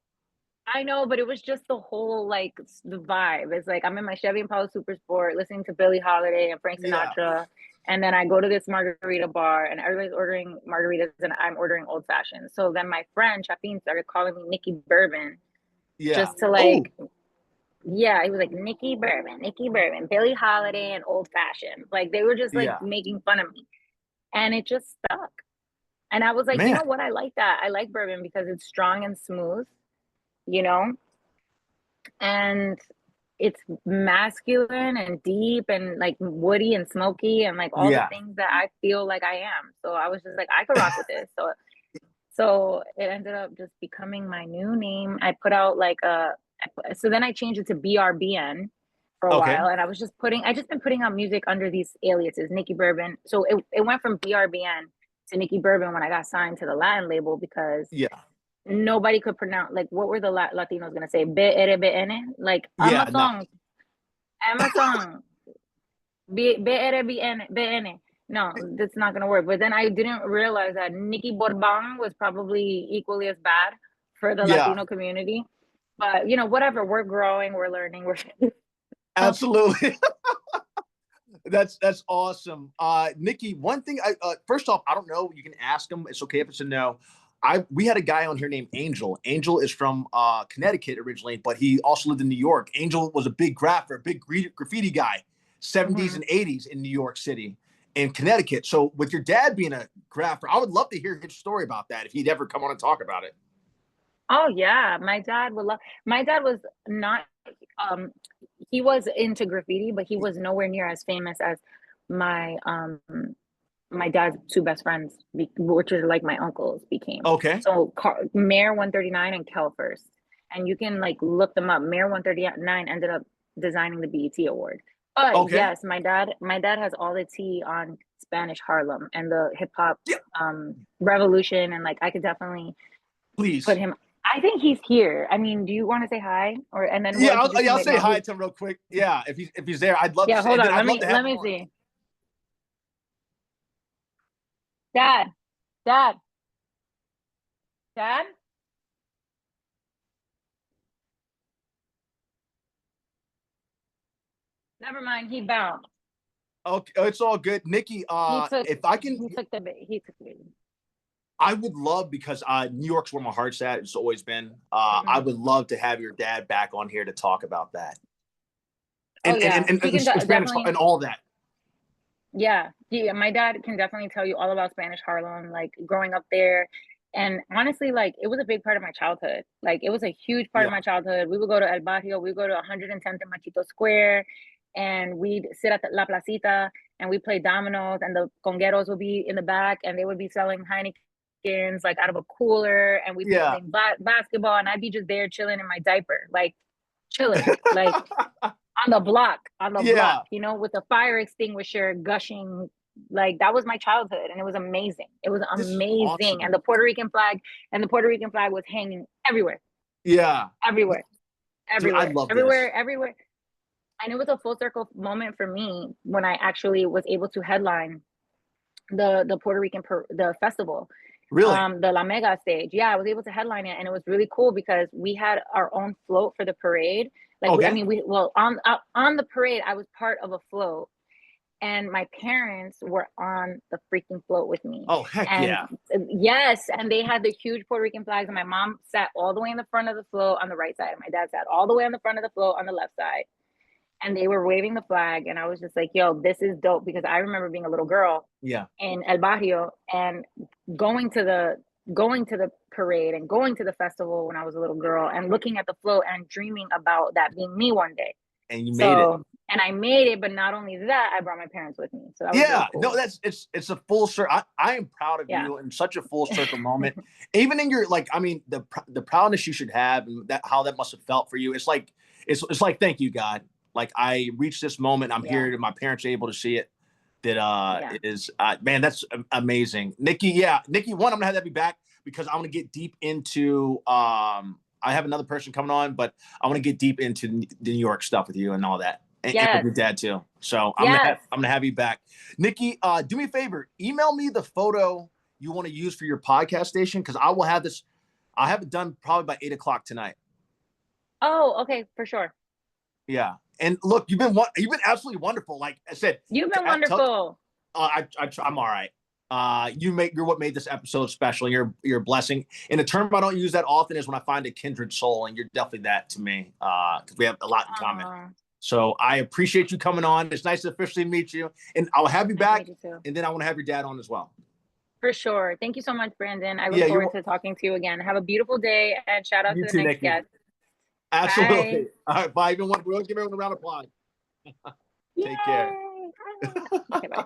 I know, but it was just the whole like the vibe. It's like I'm in my Chevy Impala Super Sport listening to Billie Holiday and Frank Yeah. Sinatra, and then I go to this margarita bar, and everybody's ordering margaritas, and I'm ordering old fashioned. So then my friend Chapin started calling me Nikky Bourbon, Yeah. just to Oh, like, yeah, he was like Nikky Bourbon, Billie Holiday, and old fashioned. Like they were just like yeah. making fun of me, and it just stuck. And I was like, you Man. know what? I like that. I like bourbon because it's strong and smooth, you know, and it's masculine and deep and like woody and smoky and like all the Yeah. things that I feel like I am. So I was just like, I could rock with this. So it ended up just becoming my new name. I put out like so then I changed it to BRBN for a Okay. while, and I just been putting out music under these aliases, Nikky Bourbon. So it went from BRBN to Nikky Bourbon when I got signed to the Latin label, because Yeah. nobody could pronounce, like, what were the Latinos gonna say? BRBN? Like, Yeah. No. I'm a song. BRBN. No, that's not gonna work. But then I didn't realize that Nikky Bourbon was probably equally as bad for the Yeah. Latino community. But you know, whatever. We're growing. We're learning. We're Absolutely. That's awesome. Nikki, one thing first off, I don't know, you can ask him. It's okay if it's a no. We had a guy on here named Angel. Angel is from Connecticut originally, but he also lived in New York. Angel was a big grapher, a big graffiti guy, 70s Mhm. and 80s in New York City and Connecticut. So with your dad being a grapher, I would love to hear his story about that if he'd ever come on and talk about it. Oh yeah, my dad would love. My dad was not. Um, he was into graffiti, but he was nowhere near as famous as my my dad's two best friends, which are like my uncles, became. Okay. So Mayor 139 and Kel First, and you can like look them up. Mayor 139 ended up designing the BET award. But Okay. yes, my dad has all the tea on Spanish Harlem and the hip hop Yeah. revolution, and like I could definitely put Please. him. I think he's here. I mean, do you want to say hi, or and then Yeah, we'll introduce him? I'll Wait, say no, hi he's to him real quick. Yeah, if he's there, I'd love to yeah. say, Hold and then on, I'd let love me to have let him me on. see. Dad, dad, dad. Never mind. He bounced. Okay, it's all good. Nikki, He took if I can, he took the baby. I would love, because New York's where my heart's at. It's always been. I Mhm. would love to have your dad back on here to talk about that Oh and and yeah, and, he and, can and Spanish definitely. and all that. Yeah, my dad can definitely tell you all about Spanish Harlem, like growing up there. And honestly, like it was a big part of my childhood. Like it was a huge part of Yeah, my childhood. We would go to El Barrio, we would go to 110th and Machito Square, and we'd sit at the La Placita and we play dominoes, and the congueros would be in the back, and they would be selling Heinekens like out of a cooler, and we'd be yeah, playing basketball, and I'd be just there chilling in my diaper, like chilling, like on the block, yeah. you know, with a fire extinguisher gushing Like that was my childhood, and it was amazing. It was This is amazing. And awesome. the Puerto Rican flag was hanging everywhere, Yeah. everywhere, Dude, I everywhere, love this. everywhere, everywhere. And it was a full circle moment for me when I actually was able to headline the Puerto Rican the festival, Really? the La Mega stage. Yeah, I was able to headline it, and it was really cool because we had our own float for the parade. Like, I Okay. mean, we well on the parade, I was part of a float, and my parents were on the freaking float with me. Oh, heck And yeah. yes, and they had the huge Puerto Rican flags, and my mom sat all the way in the front of the float on the right side, and my dad sat all the way on the front of the float on the left side. And they were waving the flag, and I was just like, yo, this is dope, because I remember being a little girl Yeah. in El Barrio and going to the parade and going to the festival when I was a little girl and looking at the float and dreaming about that being me one day. And you made it. So, and I made it, but not only that, I brought my parents with me. So that was really Yeah, no, cool. it's a full circle. I am proud of Yeah. you in such a full circle moment. Even in your like, I mean, the proudness you should have, and that how that must have felt for you. It's like thank you, God. Like I reached this moment. I'm Yeah. here. And my parents are able to see it. That Yeah. is man, that's amazing, Nikky. Yeah, Nikky. One, I'm gonna have that be back because I want to get deep into. I have another person coming on, but I want to get deep into the New York stuff with you and all that and with Yes. your dad too. So Yes. I'm gonna have you back, Nikky. Do me a favor, email me the photo you want to use for your podcast station because I will have this. I have it done probably by 8 o'clock tonight. Oh, okay, for sure. Yeah, and look, you've been absolutely wonderful. Like I said, You've been wonderful. I'm all right. You're what made this episode special. You're a blessing. And a term I don't use that often is when I find a kindred soul, and you're definitely that to me. Because we have a lot in common. So I appreciate you coming on. It's nice to officially meet you, and I'll have you back. And then I want to have your dad on as well. For sure. Thank you so much, Brandon. I look Yeah, forward to talking to you again. Have a beautiful day, and shout out you to the too, next Nikky. guest. Absolutely. Bye. All right, bye. We'll give everyone a round of applause. Take care. Okay, bye.